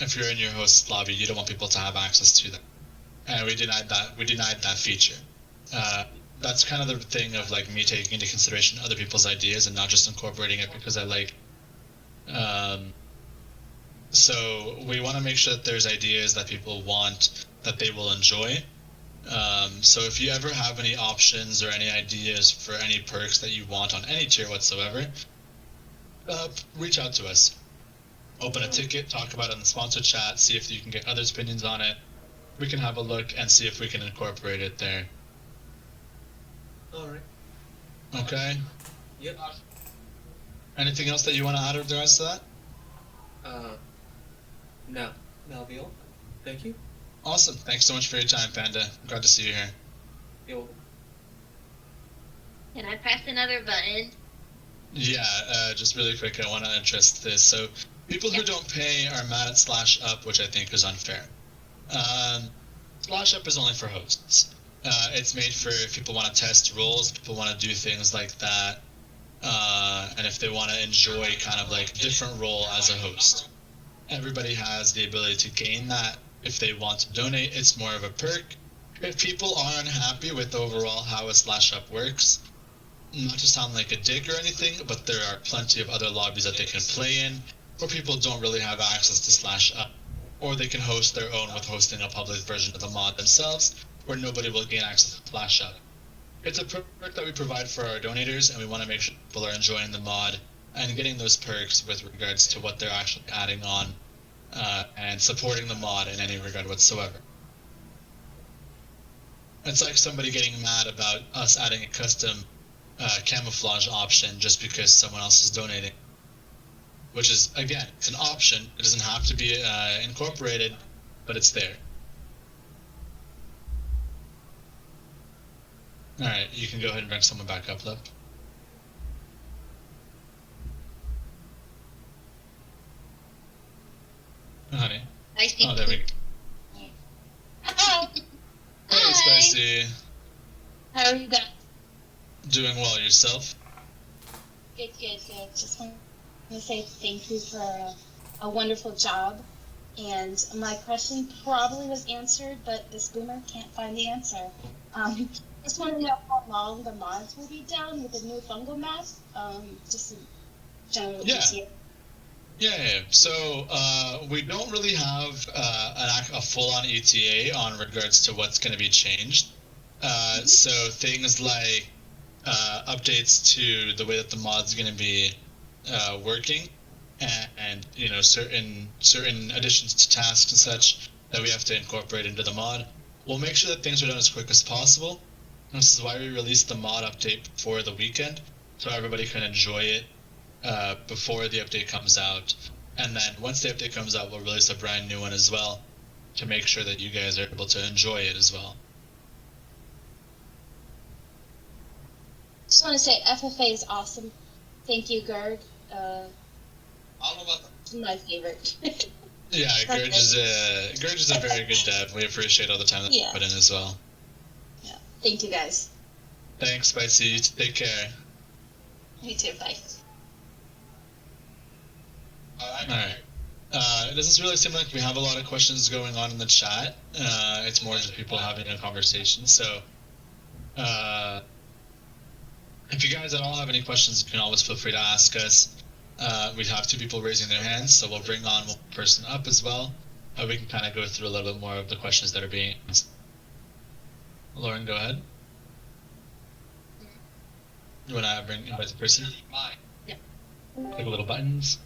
if you're in your host lobby, you don't want people to have access to them. And we denied that feature. That's kind of the thing of me taking into consideration other people's ideas and not just incorporating it because I like. So we want to make sure that there's ideas that people want that they will enjoy. So if you ever have any options or any ideas for any perks that you want on any tier whatsoever, reach out to us. Open a ticket, talk about it in the sponsor chat, see if you can get others' opinions on it. We can have a look and see if we can incorporate it there. Alright. Okay. Yep. Anything else that you want to add with regards to that? No. That'll be all. Thank you. Awesome. Thanks so much for your time, Panda. Glad to see you here. Yo. Can I press another button? Yeah, just really quick, I want to address this. So, people who don't pay are mad at slash up, which I think is unfair. Slash up is only for hosts. It's made for if people want to test roles, people want to do things like that, and if they want to enjoy kind of different role as a host. Everybody has the ability to gain that. If they want to donate, it's more of a perk. If people are unhappy with overall how a slash up works, not to sound like a dick or anything, but there are plenty of other lobbies that they can play in where people don't really have access to slash up, or they can host their own with hosting a public version of the mod themselves where nobody will gain access to slash up. It's a perk that we provide for our donators, and we want to make sure people are enjoying the mod and getting those perks with regards to what they're actually adding on, and supporting the mod in any regard whatsoever. It's like somebody getting mad about us adding a custom camouflage option just because someone else is donating. Which is, again, it's an option. It doesn't have to be incorporated, but it's there. Alright, you can go ahead and bring someone back up, love. Honey. I see. Oh, there we go. Hello. Hey, Hi. Spicy. How are you guys? Doing well, yourself? Good. Just want to say thank you for a wonderful job. And my question probably was answered, but this boomer can't find the answer. Just want to know how long the mods will be down with the new fungal map. Just a general ETA. Yeah. So we don't really have a full-on ETA on regards to what's going to be changed. So things like updates to the way that the mod's going to be working, and you know, certain additions to tasks and such that we have to incorporate into the mod. We'll make sure that things are done as quick as possible. This is why we released the mod update before the weekend, so everybody can enjoy it before the update comes out. And then once the update comes out, we'll release a brand new one as well to make sure that you guys are able to enjoy it as well. Just want to say FFA is awesome. Thank you, Gerg. My favorite. Yeah, Gurge is a very good dev. We appreciate all the time that you put in as well. Yeah. Thank you, guys. Thanks, Spicy. Take care. Me too. Bye. Alright. It doesn't really seem like we have a lot of questions going on in the chat. It's more just people having a conversation. So, if you guys at all have any questions, you can always feel free to ask us. We have 2 people raising their hands, so we'll bring on one person up as well. We can kind of go through a little bit more of the questions that are being asked. Lauren, go ahead. You want to invite the person? Yeah. Click little buttons.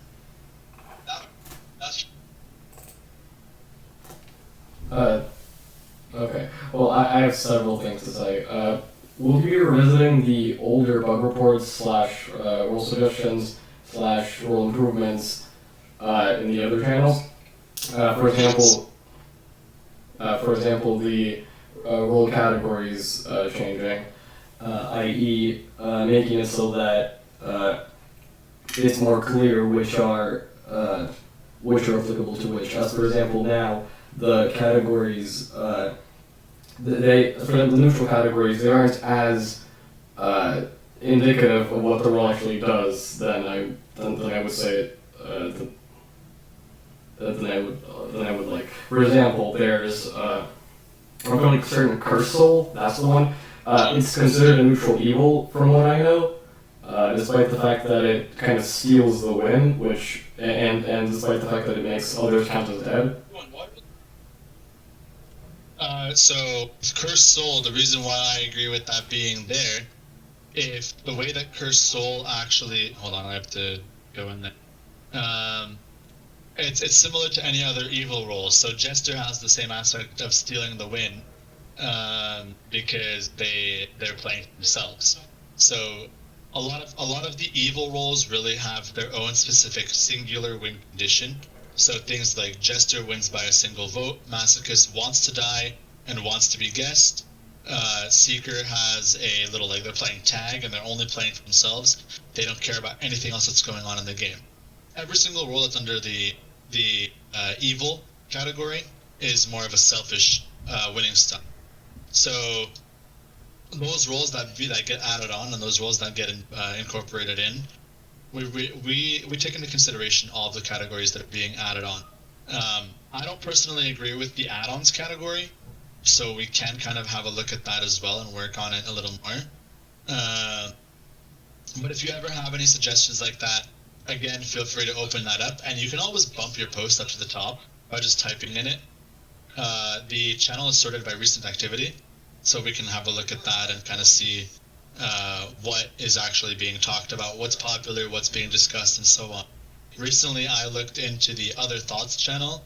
Okay. Well, I have several things to say. Will you be revisiting the older bug reports / role suggestions / role improvements in the other channels? For example, the role categories changing, i.e., making it so that it's more clear which are applicable to which. As for example, now the categories, for the neutral categories, they aren't as indicative of what the role actually does. Then I would say it. Than I would like. For example, there's like certain curse soul. That's the one. It's considered a neutral evil, from what I know. Despite the fact that it kind of steals the win, and despite the fact that it makes others count as dead. So Cursed Soul, the reason why I agree with that being there, if the way that Cursed Soul actually, hold on, I have to go in there. It's similar to any other evil role. So Jester has the same aspect of stealing the win, because they're playing themselves. So a lot of the evil roles really have their own specific singular win condition. So things like Jester wins by a single vote, Masochist wants to die and wants to be guessed. Seeker has a little, like, they're playing tag and they're only playing for themselves. They don't care about anything else that's going on in the game. Every single role that's under the evil category is more of a selfish winning style. So those roles that get added on and those roles that get incorporated in, we take into consideration all of the categories that are being added on. I don't personally agree with the add-ons category, so we can kind of have a look at that as well and work on it a little more. But if you ever have any suggestions like that, again, feel free to open that up, and you can always bump your post up to the top by just typing in it. The channel is sorted by recent activity, so we can have a look at that and kind of see what is actually being talked about, what's popular, what's being discussed, and so on. Recently, I looked into the Other Thoughts channel,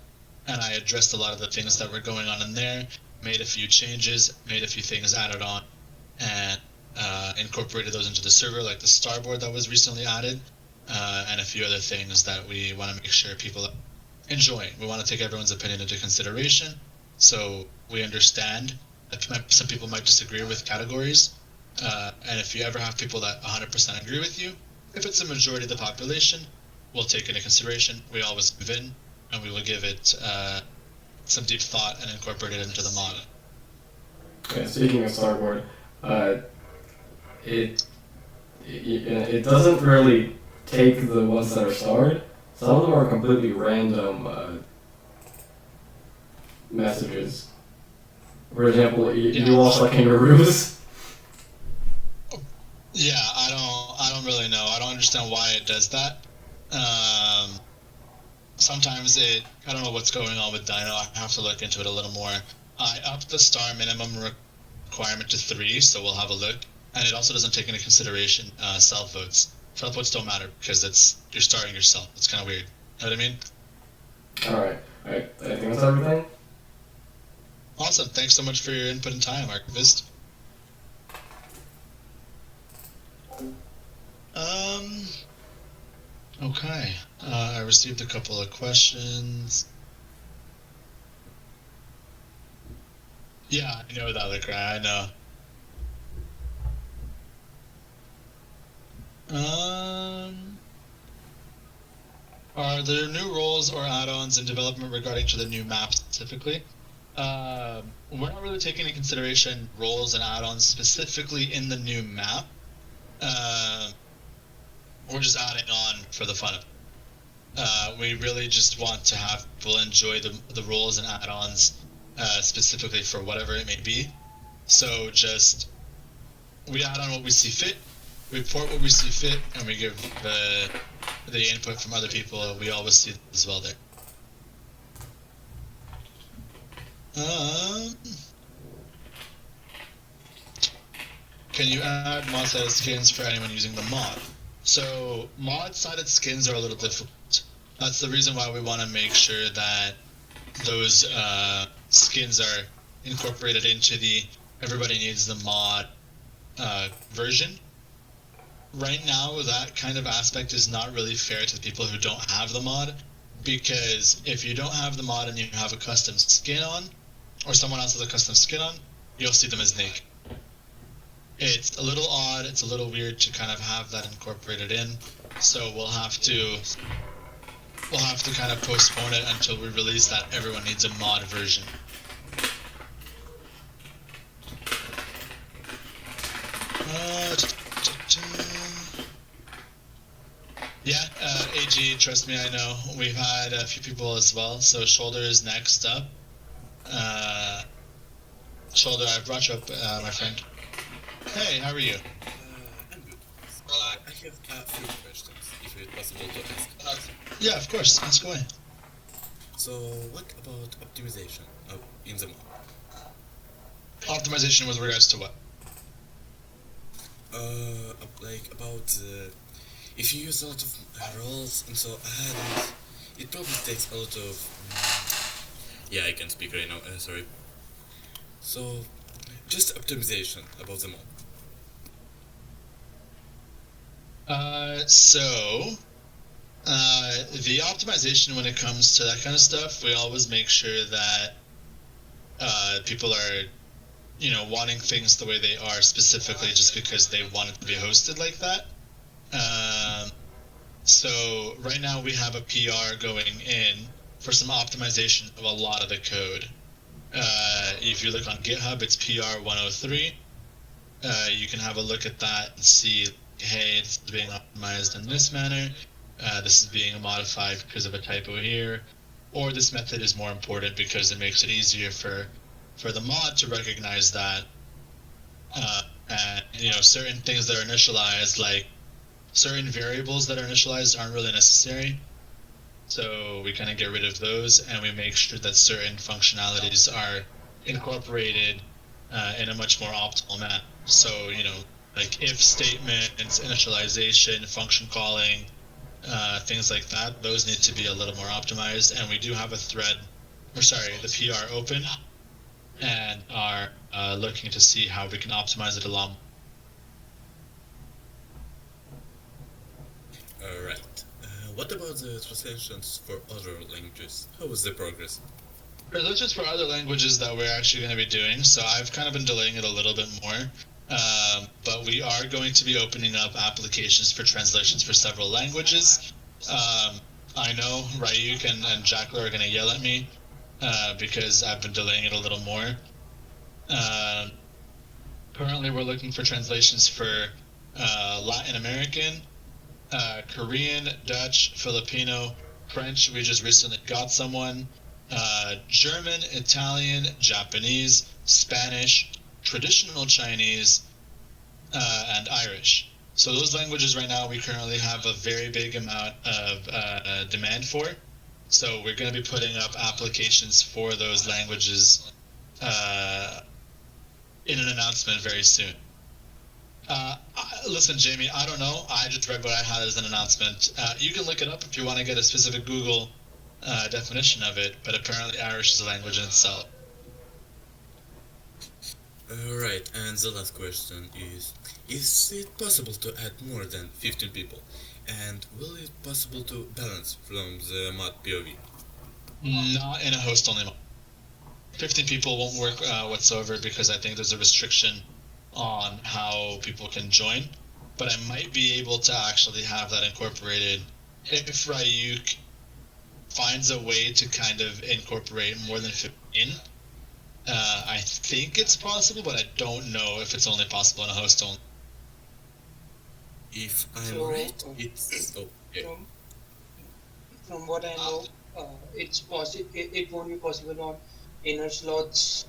and I addressed a lot of the things that were going on in there, made a few changes, made a few things added on, and incorporated those into the server, like the starboard that was recently added, and a few other things that we want to make sure people are enjoying. We want to take everyone's opinion into consideration, so we understand that some people might disagree with categories, and if you ever have people that 100% agree with you, if it's a majority of the population, we'll take into consideration. We always move in, and we will give it some deep thought and incorporate it into the mod. Okay, speaking of starboard, it doesn't really take the ones that are starred. Some of them are completely random messages. For example, you lost like kangaroos. Yeah, I don't really know. I don't understand why it does that. Sometimes I don't know what's going on with Dino. I have to look into it a little more. I upped the star minimum requirement to 3, so we'll have a look. And it also doesn't take into consideration self votes. Teleports don't matter because you're starting yourself. It's kind of weird. You know what I mean? Alright, I think that's everything. Awesome. Thanks so much for your input and time, Archivist. Okay. I received a couple of questions. Yeah, I know that, Liquor. I know. Are there new roles or add-ons in development regarding to the new map specifically? We're not really taking into consideration roles and add-ons specifically in the new map. We're just adding on for the fun of it. We really just want to have people enjoy the roles and add-ons specifically for whatever it may be. So just, we add on what we see fit, we report what we see fit, and we give the input from other people. We always see as well there. Can you add mod-sided skins for anyone using the mod? So mod-sided skins are a little difficult. That's the reason why we want to make sure that those skins are incorporated into the everybody needs the mod version. Right now, that kind of aspect is not really fair to the people who don't have the mod, because if you don't have the mod and you have a custom skin on, or someone else has a custom skin on, you'll see them as naked. It's a little odd, it's a little weird to kind of have that incorporated in, so we'll have to kind of postpone it until we release that everyone needs a mod version. Yeah, AG, trust me, I know. We've had a few people as well, so Shoulder is next up. Shoulder, I brought you up, my friend. Hey, how are you? I'm good. I have a few questions, if it's possible to ask. Yeah, of course, ask away. So, what about optimization in the mod? Optimization with regards to what? Like about if you use a lot of roles and so add it probably takes a lot of yeah, I can speak right now, sorry. So just optimization about the mod. The optimization when it comes to that kind of stuff, we always make sure that people are, wanting things the way they are specifically just because they want it to be hosted like that. So right now we have a PR going in for some optimization of a lot of the code. If you look on GitHub, it's PR 103. You can have a look at that and see, hey, it's being optimized in this manner. This is being modified because of a typo here. Or this method is more important because it makes it easier for the mod to recognize that. And, certain things that are initialized, like certain variables that are initialized aren't really necessary. So we kind of get rid of those and we make sure that certain functionalities are incorporated in a much more optimal manner. So, like if statements, initialization, function calling, things like that, those need to be a little more optimized. And we do have a thread, the PR open, and are looking to see how we can optimize it a lot more. Alright. What about the translations for other languages? How is the progress? Translations for other languages that we're actually going to be doing, so I've kind of been delaying it a little bit more. But we are going to be opening up applications for translations for several languages. I know Ryuk and Jackler are going to yell at me because I've been delaying it a little more. Currently we're looking for translations for Latin American, Korean, Dutch, Filipino, French. We just recently got someone. German, Italian, Japanese, Spanish, traditional Chinese, and Irish. So those languages right now we currently have a very big amount of demand for. So we're going to be putting up applications for those languages in an announcement very soon. Listen, Jamie, I don't know. I just read what I had as an announcement. You can look it up if you want to get a specific Google definition of it, but apparently Irish is a language in itself. Right, and the last question is it possible to add more than 15 people? And will it possible to balance from the mod POV? Not in a host-only mod. 15 people won't work whatsoever because I think there's a restriction on how people can join, but I might be able to actually have that incorporated if Ryuk finds a way to kind of incorporate more than 15. I think it's possible, but I don't know if it's only possible in a host only. If I'm So, right, it's... Oh, yeah. From what I know, it's possible. It won't be possible on inner slots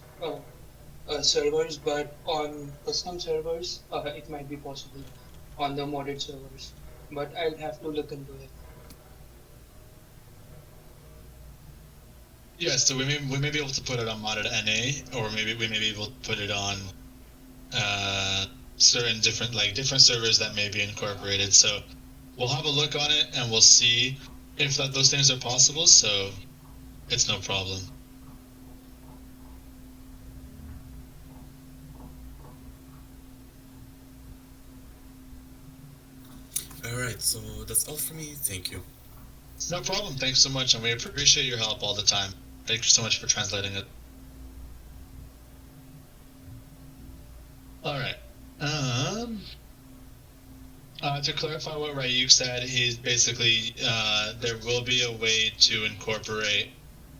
servers, but on custom servers, it might be possible on the modded servers. But I'll have to look into it. Yeah, so we may be able to put it on modded NA, or maybe we may be able to put it on certain different servers that may be incorporated. So we'll have a look on it and we'll see if those things are possible. So it's no problem. Alright, so that's all for me. Thank you. No problem. Thanks so much, and we appreciate your help all the time. Thank you so much for translating it. All right. To clarify what Ryuk said, he's basically there will be a way to incorporate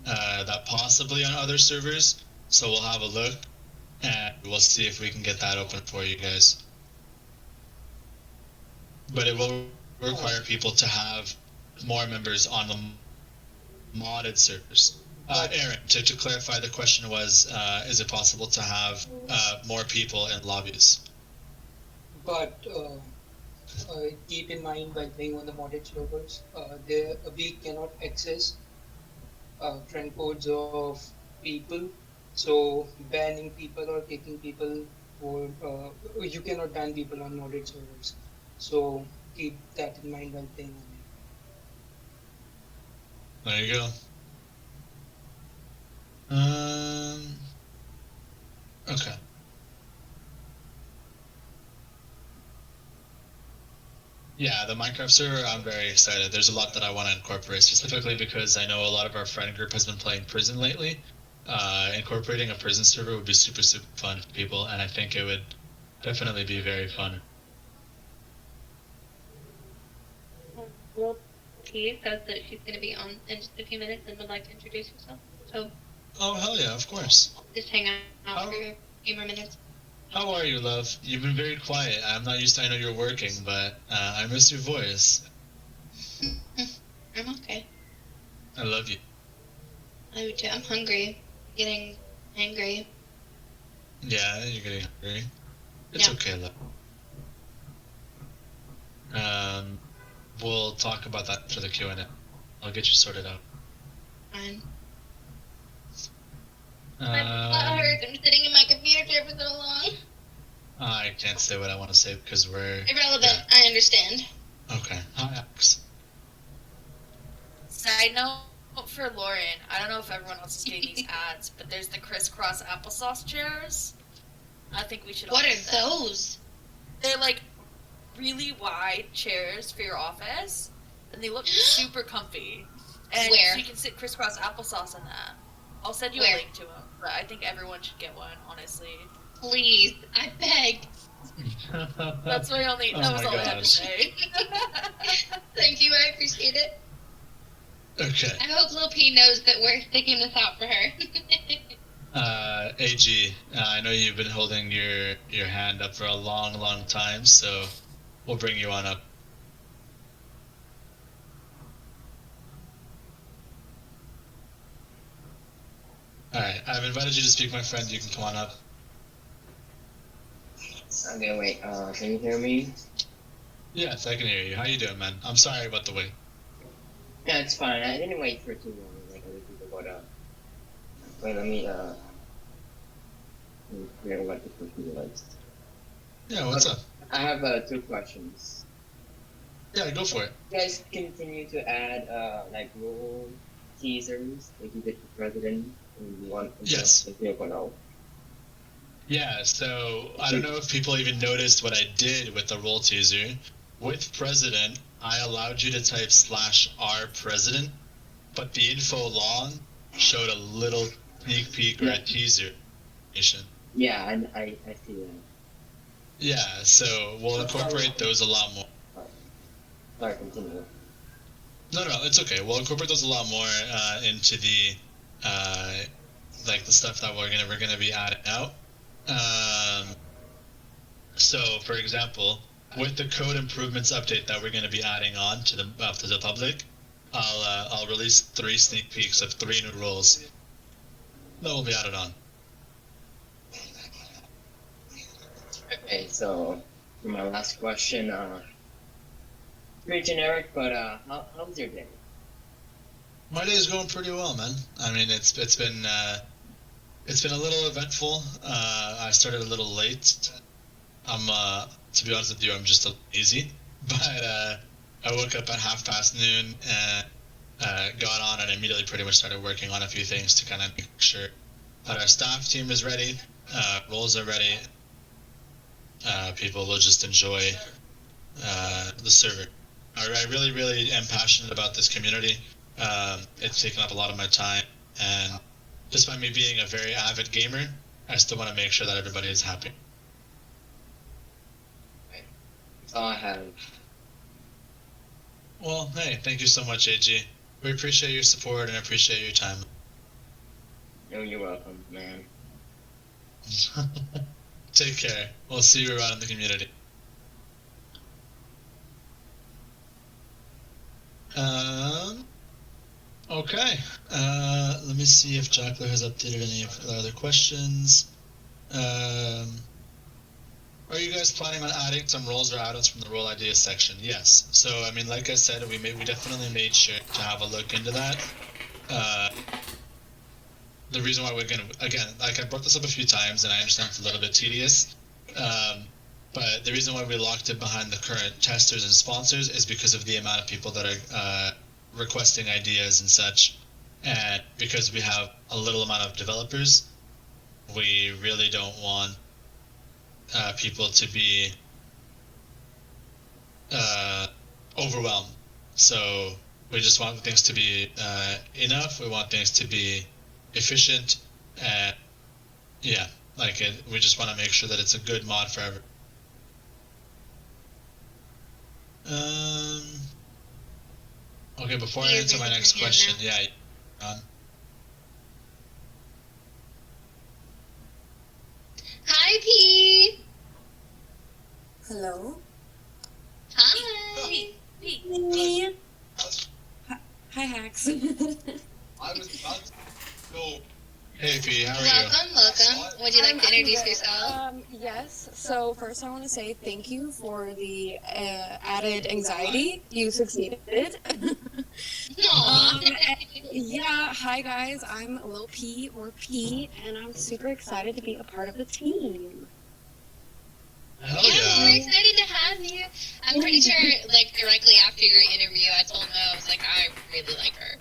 that possibly on other servers. So we'll have a look, and we'll see if we can get that open for you guys. But it will require people to have more members on the modded servers. Aaron, to clarify, the question was, is it possible to have more people in lobbies? But keep in mind, while playing on the modded servers, we cannot access friend codes of people. So banning people or taking people, or you cannot ban people on modded servers. So keep that in mind while playing on it. There you go. Okay. Yeah, the Minecraft server, I'm very excited. There's a lot that I want to incorporate, specifically because I know a lot of our friend group has been playing Prison lately. Incorporating a prison server would be super, super fun for people, and I think it would definitely be very fun. Well, T says that she's going to be on in just a few minutes and would like to introduce herself. So Oh, hell yeah, of course. just hang out for a few more minutes. How are you, love? You've been very quiet. I'm not used to, I know you're working, but I miss your voice. I'm okay. I love you. I would too. I'm hungry. Getting angry. Yeah, you're getting hungry. It's Yeah. okay, love. We'll talk about that for the Q&A. I'll get you sorted out. Fine. My butt hurts. I'm sitting in my computer chair for so long. I can't say what I want to say because we're... Irrelevant. I understand. Okay. Hi, Alex. Side note for Lauren, I don't know if everyone else is getting these ads, but there's the crisscross applesauce chairs. I think we should. What all are get them. those? They're like really wide chairs for your office, and they look super comfy. And Where? so you can sit crisscross applesauce in that. I'll send you Where? a link to them, but I think everyone should get one, honestly. Please. I beg. That's my only. Oh That was my all I had to gosh. say. Thank you. I appreciate it. Okay. I hope Lil P knows that we're sticking this out for her. AG, I know you've been holding your hand up for a long, long time, so we'll bring you on up. Alright, I've invited you to speak, my friend. You can come on up. Okay, wait, can you hear me? Yes, I can hear you. How you doing, man? I'm sorry about the wait. Yeah, it's fine. I didn't wait for too long, like other people got up. Wait, let me figure out what the question was. Yeah, what's up? I have 2 questions. Yeah, go for it. You guys continue to add like role teasers like you did for President in 1.0. Yes. 0.0. Yeah, so I don't know if people even noticed what I did with the role teaser. With President, I allowed you to type /R President, but the info long showed a little sneak peek or a teaser. Yeah, I see that. Yeah, so we'll incorporate those a lot more. Sorry, continue. No, it's okay. We'll incorporate those a lot more into the like the stuff that we're gonna be adding out. So, for example, with the code improvements update that we're gonna be adding on to the public, I'll release 3 sneak peeks of 3 new roles that will be added on. Okay, so for my last question, pretty generic, but how's your day? My day is going pretty well, man. I mean, it's been a little eventful. I started a little late. To be honest with you, I'm just a little lazy. But I woke up at noon and got on and immediately pretty much started working on a few things to kind of make sure that our staff team is ready, roles are ready, people will just enjoy the server. I really, really am passionate about this community. It's taken up a lot of my time, and despite me being a very avid gamer, I still want to make sure that everybody is happy. That's all I have. Well, hey, thank you so much, AG. We appreciate your support and appreciate your time. No, you're welcome, man. Take care. We'll see you around in the community. Okay. Let me see if Jackler has updated any of the other questions. Are you guys planning on adding some roles or add-ons from the role ideas section? Yes. So, I mean, like I said, we definitely made sure to have a look into that. The reason why we're gonna, again, like I brought this up a few times, and I understand it's a little bit tedious, but the reason why we locked it behind the current testers and sponsors is because of the amount of people that are requesting ideas and such, and because we have a little amount of developers, we really don't want people to be overwhelmed. So we just want things to be enough. We want things to be efficient, and yeah, like we just want to make sure that it's a good mod for everyone. Okay, before I answer my next question, yeah. Hi, P. Hello. Hi. P. Hi, Hacks. I was about to go. Hey, P, how are Welcome. Would you like to introduce yourself? Yes. So first I want to say thank you for the added anxiety. You succeeded. Yeah, hi guys. I'm Lil P or P, and I'm super excited to be a part of the team. Hell yeah, we're excited to have you. I'm pretty sure, like, directly after your interview, I told Mo, I was like, I really like her.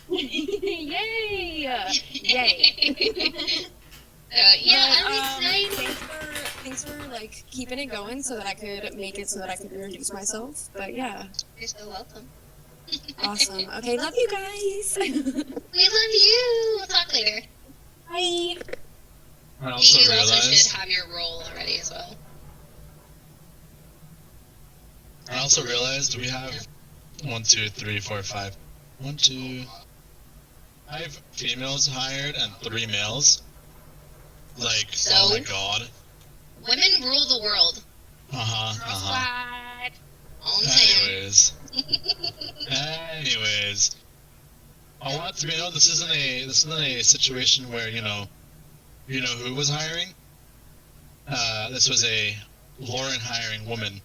Yay! Yay! Yeah, I'm excited. Thanks for like keeping it going so that I could make it so that I could introduce myself. But yeah. You're so welcome. Awesome. Okay, love you guys. We love you. We'll talk later. Bye. I You also also realized. should have your role already as well. I also realized we have 1, 2, 3, 4, 5. 1, 2, 5 females hired and 3 males. Like, So? oh my god. Women rule the world. Squad. All I'm saying. Anyways, I want to be known this isn't a situation where you know who was hiring. This was a Lauren hiring woman.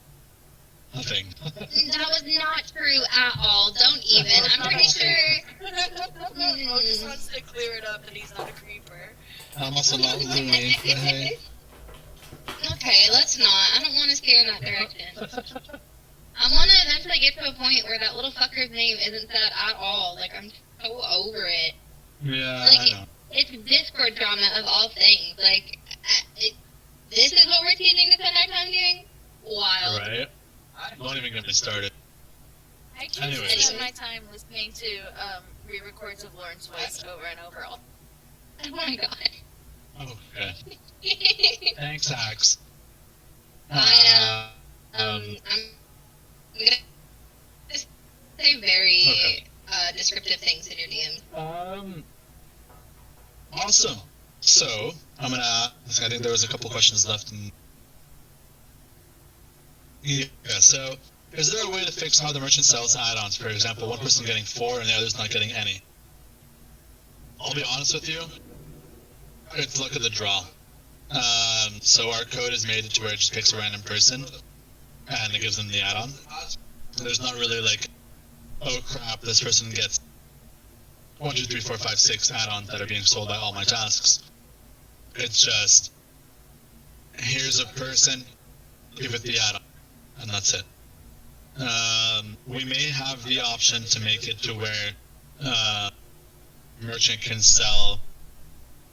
Nothing. That was not true at all. Don't even. I'm pretty sure. Mo just wants to clear it up that he's not a creeper. I'm also not Louis. Hey. Okay, let's not. I don't want to steer in that direction. I want to eventually get to a point where that little fucker's name isn't said at all. Like, I'm so over it. Yeah, Like, I know. it's Discord drama of all things. Like, this is what we're choosing to spend our time doing? Wild. Right? Don't even get me started. I choose Anyways. to spend my time listening to re-records of Lauren's voice over and over. Oh my god. Okay. Thanks, Axe. I'm gonna say very descriptive things in your DM. Awesome. So, I'm gonna ask, I think there was a couple questions left in... Yeah, so, is there a way to fix how the merchant sells add-ons? For example, one person getting 4 and the other's not getting any. I'll be honest with you, it's luck of the draw. So our code is made to where it just picks a random person, and it gives them the add-on. There's not really like, oh crap, this person gets 1, 2, 3, 4, 5, 6 add-ons that are being sold by all my tasks. It's just, here's a person, give it the add-on, and that's it. We may have the option to make it to where merchant can sell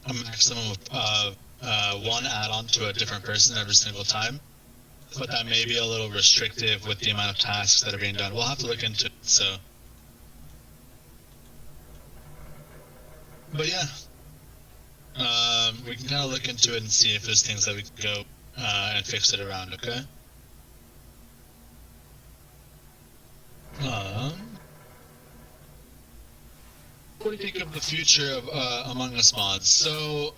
a maximum of 1 add-on to a different person every single time, but that may be a little restrictive with the amount of tasks that are being done. We'll have to look into it, so. But yeah, we can kind of look into it and see if there's things that we can go and fix it around, okay? What do you think of the future of Among Us mods? So,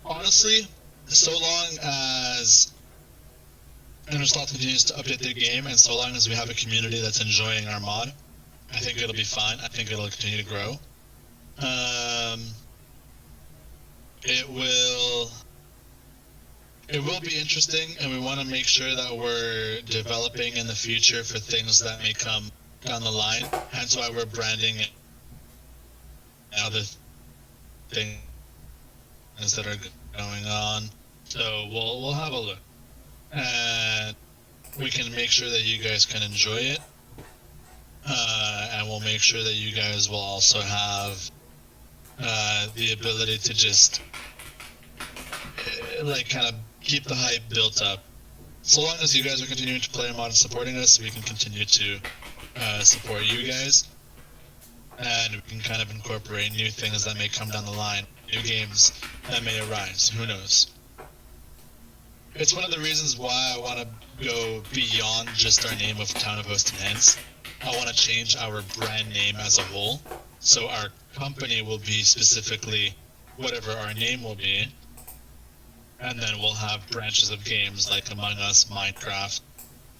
honestly, so long as Interslot continues to update their game, and so long as we have a community that's enjoying our mod, I think it'll be fine. I think it'll continue to grow. It will be interesting, and we want to make sure that we're developing in the future for things that may come down the line. Hence why we're branding it and other things that are going on. So we'll have a look, and we can make sure that you guys can enjoy it, and we'll make sure that you guys will also have the ability to just like kind of keep the hype built up. So long as you guys are continuing to play mod and supporting us, we can continue to support you guys, and we can kind of incorporate new things that may come down the line, new games that may arise, who knows. It's one of the reasons why I want to go beyond just our name of Town of Us Reactivated. I want to change our brand name as a whole, so our company will be specifically whatever our name will be, and then we'll have branches of games like Among Us, Minecraft,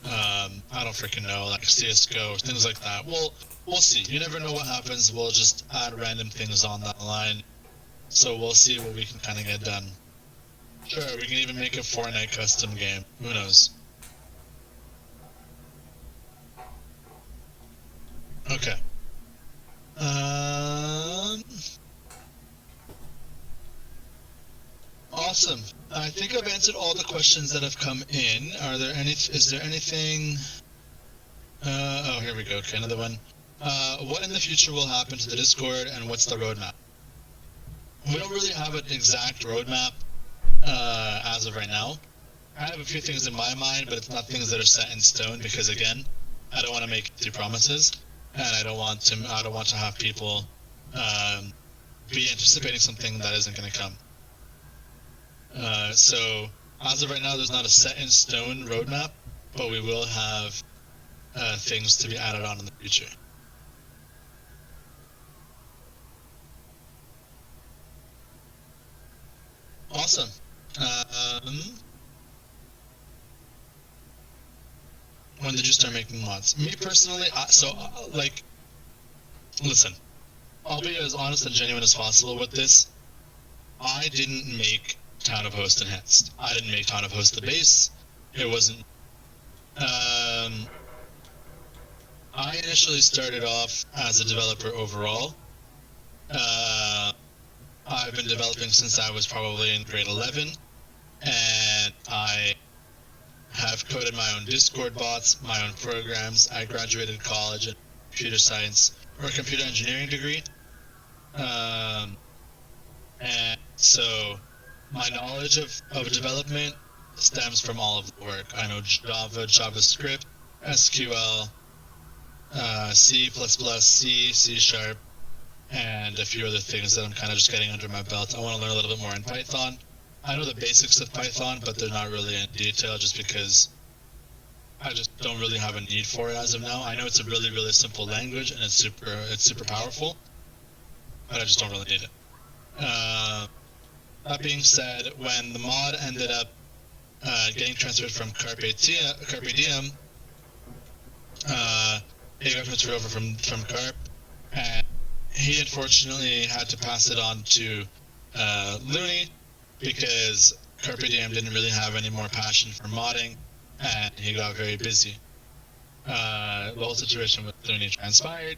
I don't freaking know, like CSGO, things like that. We'll see. You never know what happens. We'll just add random things on that line. So we'll see what we can kind of get done. Sure, we can even make a Fortnite custom game. Who knows? Okay. Awesome. I think I've answered all the questions that have come in. Is there anything? Oh, here we go. Okay, another one. What in the future will happen to the Discord, and what's the roadmap? We don't really have an exact roadmap as of right now. I have a few things in my mind, but it's not things that are set in stone because, again, I don't want to make empty promises, and I don't want to have people be anticipating something that isn't going to come. So as of right now, there's not a set in stone roadmap, but we will have things to be added on in the future. Awesome. When did you start making mods? Me personally, listen, I'll be as honest and genuine as possible with this. I didn't make Town of Host Enhanced. I didn't make Town of Host the base. It wasn't. I initially started off as a developer overall. I've been developing since I was probably in grade 11, and I have coded my own Discord bots, my own programs. I graduated college in computer science or computer engineering degree. And so my knowledge of development stems from all of the work. I know Java, JavaScript, SQL, C++, C#, and a few other things that I'm kind of just getting under my belt. I want to learn a little bit more in Python. I know the basics of Python, but they're not really in detail just because I just don't really have a need for it as of now. I know it's a really, really simple language and it's super powerful, but I just don't really need it. That being said, when the mod ended up getting transferred from Carpe Diem, it got transferred over from Carp, and he unfortunately had to pass it on to Looney because Carpe Diem didn't really have any more passion for modding, and he got very busy. The whole situation with Looney transpired,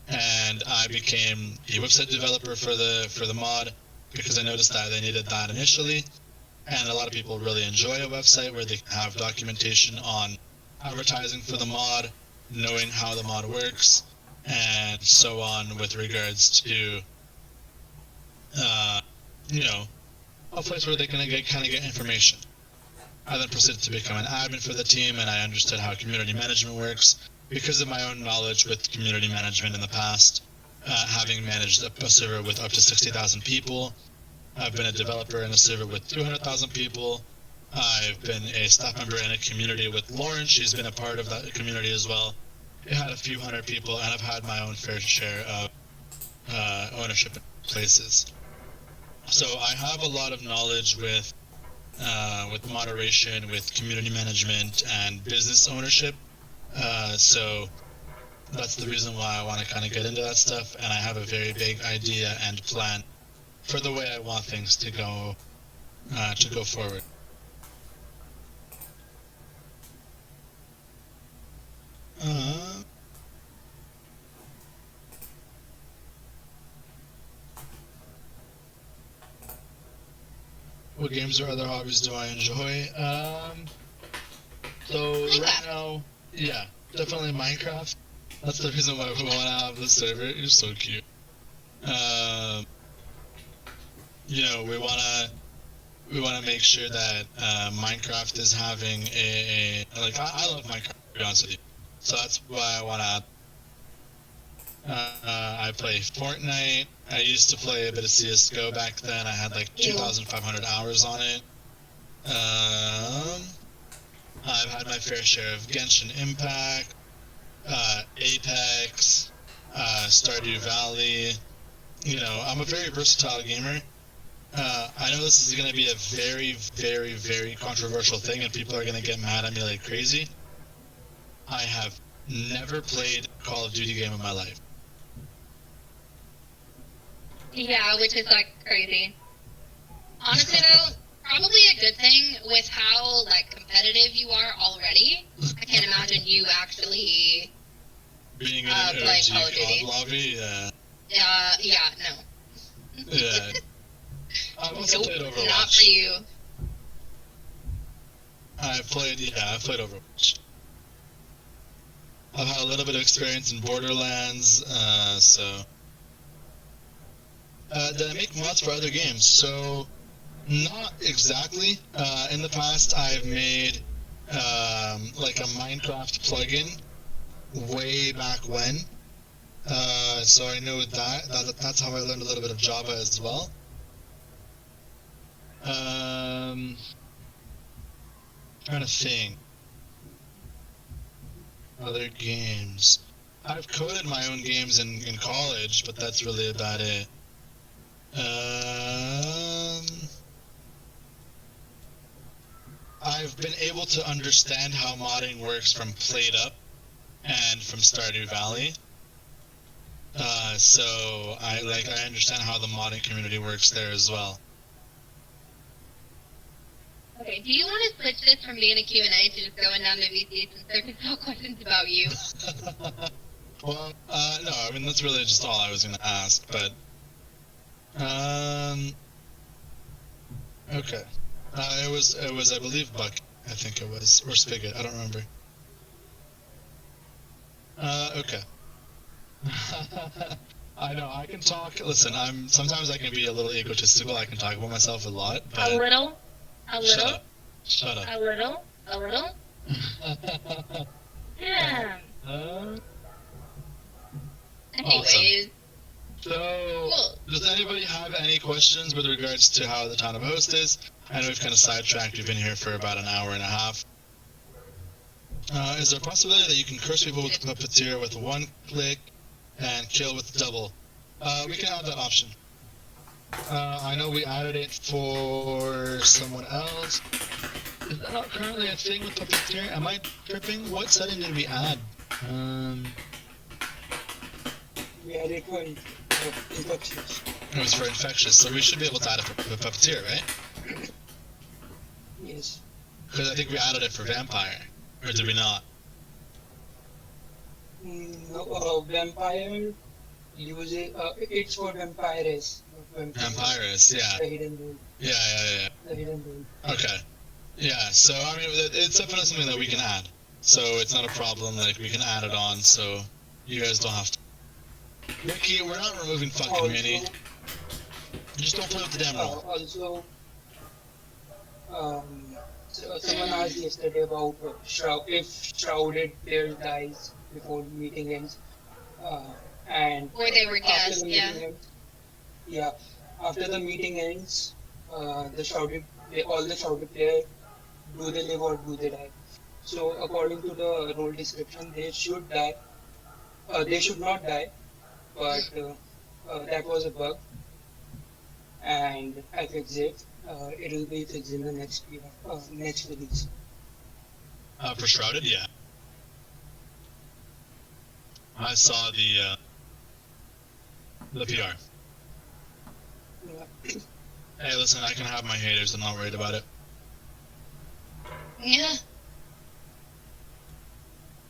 and I became the website developer for the mod because I noticed that they needed that initially, and a lot of people really enjoy a website where they can have documentation on advertising for the mod, knowing how the mod works, and so on with regards to, a place where they can get information. I then proceeded to become an admin for the team, and I understood how community management works because of my own knowledge with community management in the past, having managed a server with up to 60,000 people. I've been a developer in a server with 200,000 people. I've been a staff member in a community with Lauren. She's been a part of that community as well. It had a few hundred people, and I've had my own fair share of ownership in places. So I have a lot of knowledge with moderation, with community management, and business ownership. So that's the reason why I want to kind of get into that stuff, and I have a very big idea and plan for the way I want things to go forward. What games or other hobbies do I enjoy? So right now, yeah, definitely Minecraft. That's the reason why we want to have the server. You're so cute. We want to make sure that Minecraft is having I love Minecraft, to be honest with you. So that's why I want to. I play Fortnite. I used to play a bit of CS:GO back then. I had like 2,500 hours on it. I've had my fair share of Genshin Impact, Apex, Stardew Valley. I'm a very versatile gamer. I know this is going to be a very, very, very controversial thing, and people are going to get mad at me like crazy. I have never played a Call of Duty game in my life. Yeah, which is like crazy. Honestly though, probably a good thing with how competitive you are already. I can't imagine you actually being in an playing Call of Duty. Lobby, Yeah, no. Yeah. I've also played Overwatch. Not for you. I've played Overwatch. I've had a little bit of experience in Borderlands, Did I make mods for other games? So, not exactly. In the past, I've made a Minecraft plugin way back when. So I know that's how I learned a little bit of Java as well. Trying to think. Other games. I've coded my own games in college, but that's really about it. I've been able to understand how modding works from Played Up and from Stardew Valley. So I understand how the modding community works there as well. Okay, do you want to switch this from being a Q&A to just going down to VC since there are no questions about you? Well, no, I mean, that's really just all I was going to ask, but... Okay. It was, I believe, Buck. I think it was, or Spigot. I don't remember. Okay. I know, I can talk. Listen, sometimes I can be a little egotistical. I can talk about myself a lot, but... A little? Shut up. A little? Yeah. Anyways. So, does anybody have any questions with regards to how the Town of Host is? I know we've kind of sidetracked. We've been here for about an hour and a half. Is there a possibility that you can curse people with the Puppeteer with one click and kill with double? We can add that option. I know we added it for someone else. Is that not currently a thing with Puppeteer? Am I tripping? What setting did we add? We added for infectious. It was for infectious, so we should be able to add it for Puppeteer, right? Yes. Because I think we added it for vampire, or did we not? No, vampire uses it's for vampires. Vampires, yeah. The hidden rule. Yeah. The hidden rule. Okay. Yeah, so I mean, it's definitely something that we can add. So it's not a problem, like we can add it on, so you guys don't have to. Ricky, we're not removing fucking Minnie. Just don't play with the damn roll. Also, someone asked yesterday about if Shrouded players dies before the meeting ends, and or they were gassed, yeah. After the meeting ends, all the Shrouded players, do they live or do they die? So according to the role description, they should die. They should not die, but that was a bug, and I fixed it. It will be fixed in the next release. For Shrouded, yeah. I saw the PR. Yeah. Hey, listen, I can have my haters. I'm not worried about it. Yeah.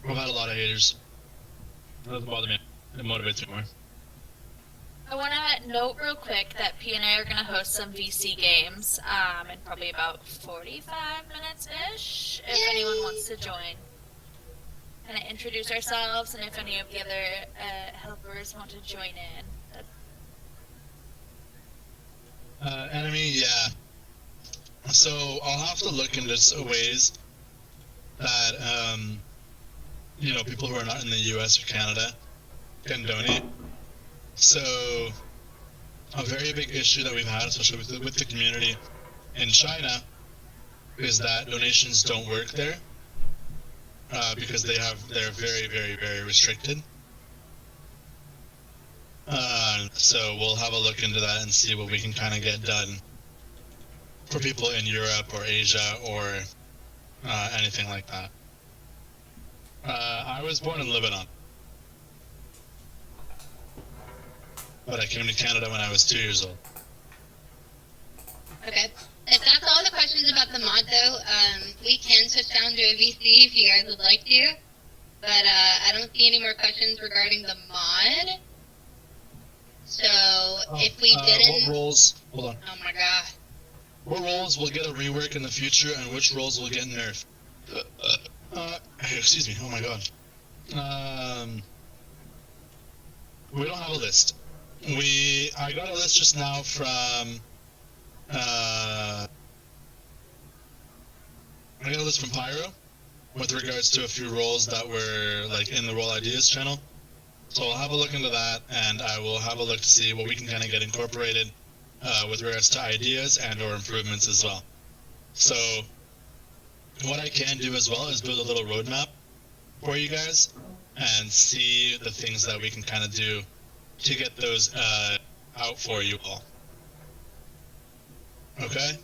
I've had a lot of haters. It doesn't bother me. It motivates me more. I want to note real quick that P and I are going to host some VC games in probably about 45 minutes-ish, if anyone wants to join. Kind of introduce ourselves, and if any of the other helpers want to join in. Enemy, yeah. So I'll have to look into ways that, people who are not in the US or Canada can donate. So a very big issue that we've had, especially with the community in China, is that donations don't work there because they're very, very, very restricted. So we'll have a look into that and see what we can kind of get done for people in Europe or Asia or anything like that. I was born in Lebanon, but I came to Canada when I was 2 years old. Okay. If that's all the questions about the mod, though, we can switch down to a VC if you guys would like to. But I don't see any more questions regarding the mod. So if we didn't... What roles... Hold on. Oh my god. What roles will get a rework in the future and which roles will get nerfed? Excuse me. Oh my god. We don't have a list. I got a list just now from... I got a list from Pyro with regards to a few roles that were like in the Role Ideas channel. So I'll have a look into that, and I will have a look to see what we can kind of get incorporated with regards to ideas and or improvements as well. So what I can do as well is build a little roadmap for you guys and see the things that we can kind of do to get those out for you all. Okay?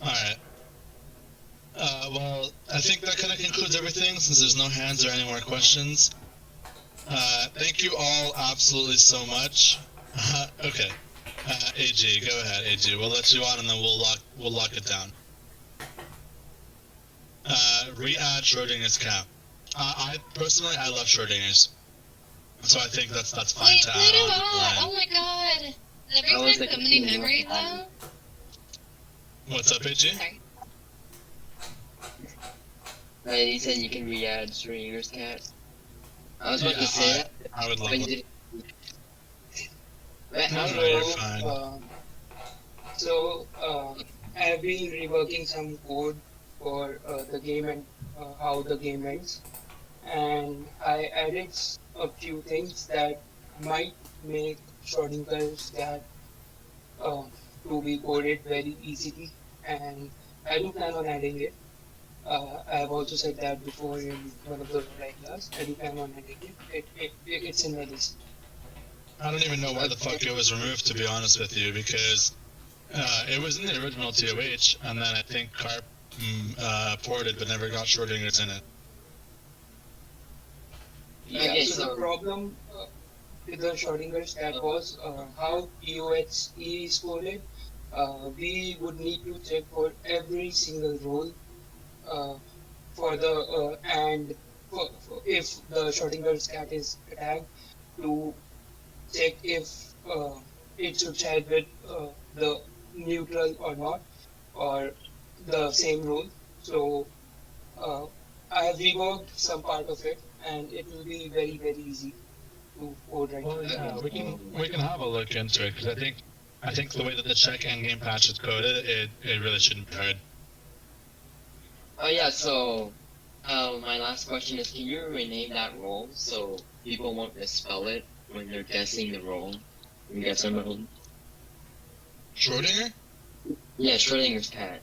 Alright. Well, I think that kind of concludes everything since there's no hands or any more questions. Thank you all absolutely so much. Okay. AG, go ahead, AG. We'll let you on and then we'll lock it down. Re-add Schrodinger's cap. I personally, I love Schrodinger's. So I think that's fine to add on. Oh my god! That brings back so many memories, though. What's up, AG? Sorry. You said you can re-add Schrodinger's cat. I was about to say that. I would love but you it. didn't. No, you're fine. So, I've been reworking some code for the game and how the game ends. And I added a few things that might make Schrodinger's cat to be coded very easily. And I do plan on adding it. I have also said that before in one of the class. I do plan on adding it. It's in my list. I don't even know why the fuck it was removed, to be honest with you, because it was in the original TOH, and then I think Carp ported but never got Schrodinger's in it. Yeah, so the problem with the Schrodinger's cat was how TOH is coded. We would need to check for every single role for the and if the Schrodinger's cat is tagged, to check if it should child with the neutral or not, or the same role. So I have reworked some part of it, and it will be very, very easy to code right Well, now. yeah, we can have a look into it, because I think the way that the check endgame patch is coded, it really shouldn't be hard. Oh yeah, so my last question is, can you rename that role so people won't misspell it when they're guessing the role? You get some of them? Schrodinger? Yeah, Schrodinger's cat.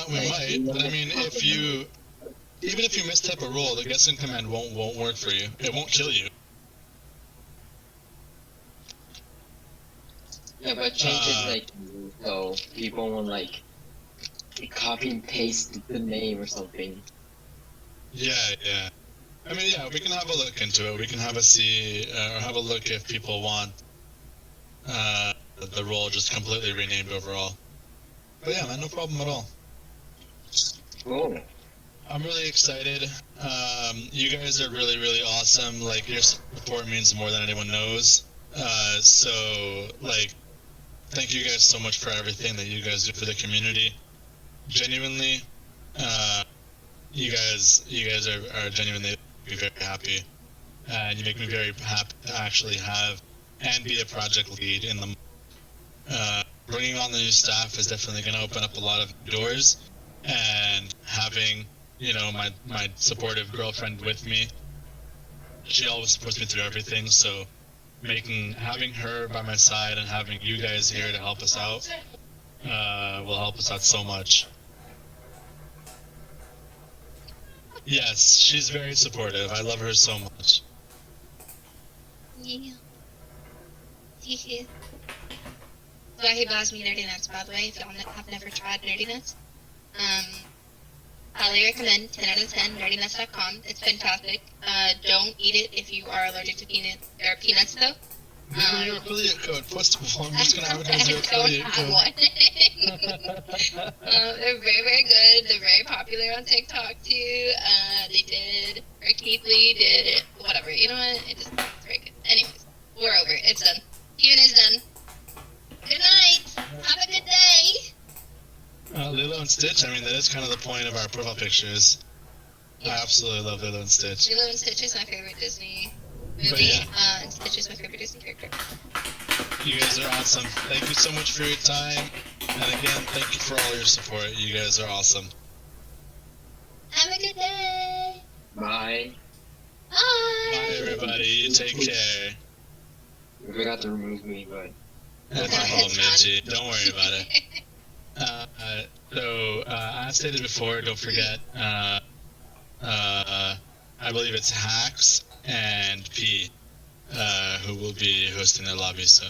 We might, but I mean, even if you mistype a role, the guessing command won't work for you. It won't kill you. Yeah, but change it like so people won't like copy and paste the name or something. Yeah. I mean, yeah, we can have a look into it. We can have a look if people want the role just completely renamed overall. But yeah, man, no problem at all. Cool. I'm really excited. You guys are really, really awesome. Like, your support means more than anyone knows. So, like, thank you guys so much for everything that you guys do for the community. Genuinely, you guys are genuinely very happy, and you make me very happy to actually have and be a project lead in the. Bringing on the new staff is definitely going to open up a lot of doors, and having, you know, my supportive girlfriend with me, she always supports me through everything. So, having her by my side and having you guys here to help us out will help us out so much. Yes, she's very supportive. I love her so much. Yeah. So he buys me Nerdy Nuts, by the way, if y'all have never tried Nerdy Nuts. Highly recommend, 10 out of 10, nerdynuts.com. It's fantastic. Don't eat it if you are allergic to peanuts, though. Give me your affiliate code. First of all, I'm just going to have it as your affiliate code. They're very, very good. They're very popular on TikTok, too. They did, or Keith Lee did it, whatever. You know what? It's very good. Anyways, we're over. It's done. Q&A's done. Good night. Have a good day. Lilo and Stitch, I mean, that is kind of the point of our profile pictures. I absolutely love Lilo and Stitch. Lilo and Stitch is my favorite Disney movie. But yeah. And Stitch is my favorite Disney character. You guys are awesome. Thank you so much for your time. And again, thank you for all your support. You guys are awesome. Have a good day. Bye. Bye. Bye, everybody. You take care. You forgot to remove me, but. That's all, Midgie. Don't worry about it. As stated before, don't forget, I believe it's Hacks and P who will be hosting the lobby, so.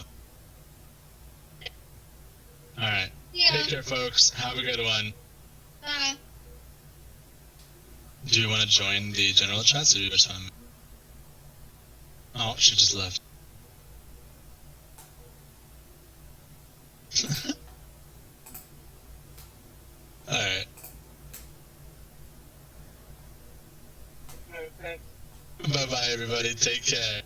Alright. Yeah. Take care, folks. Have a good one. Bye. Do you want to join the general chat or something? Oh, she just left. Alright. Okay. Bye bye, everybody. Take care.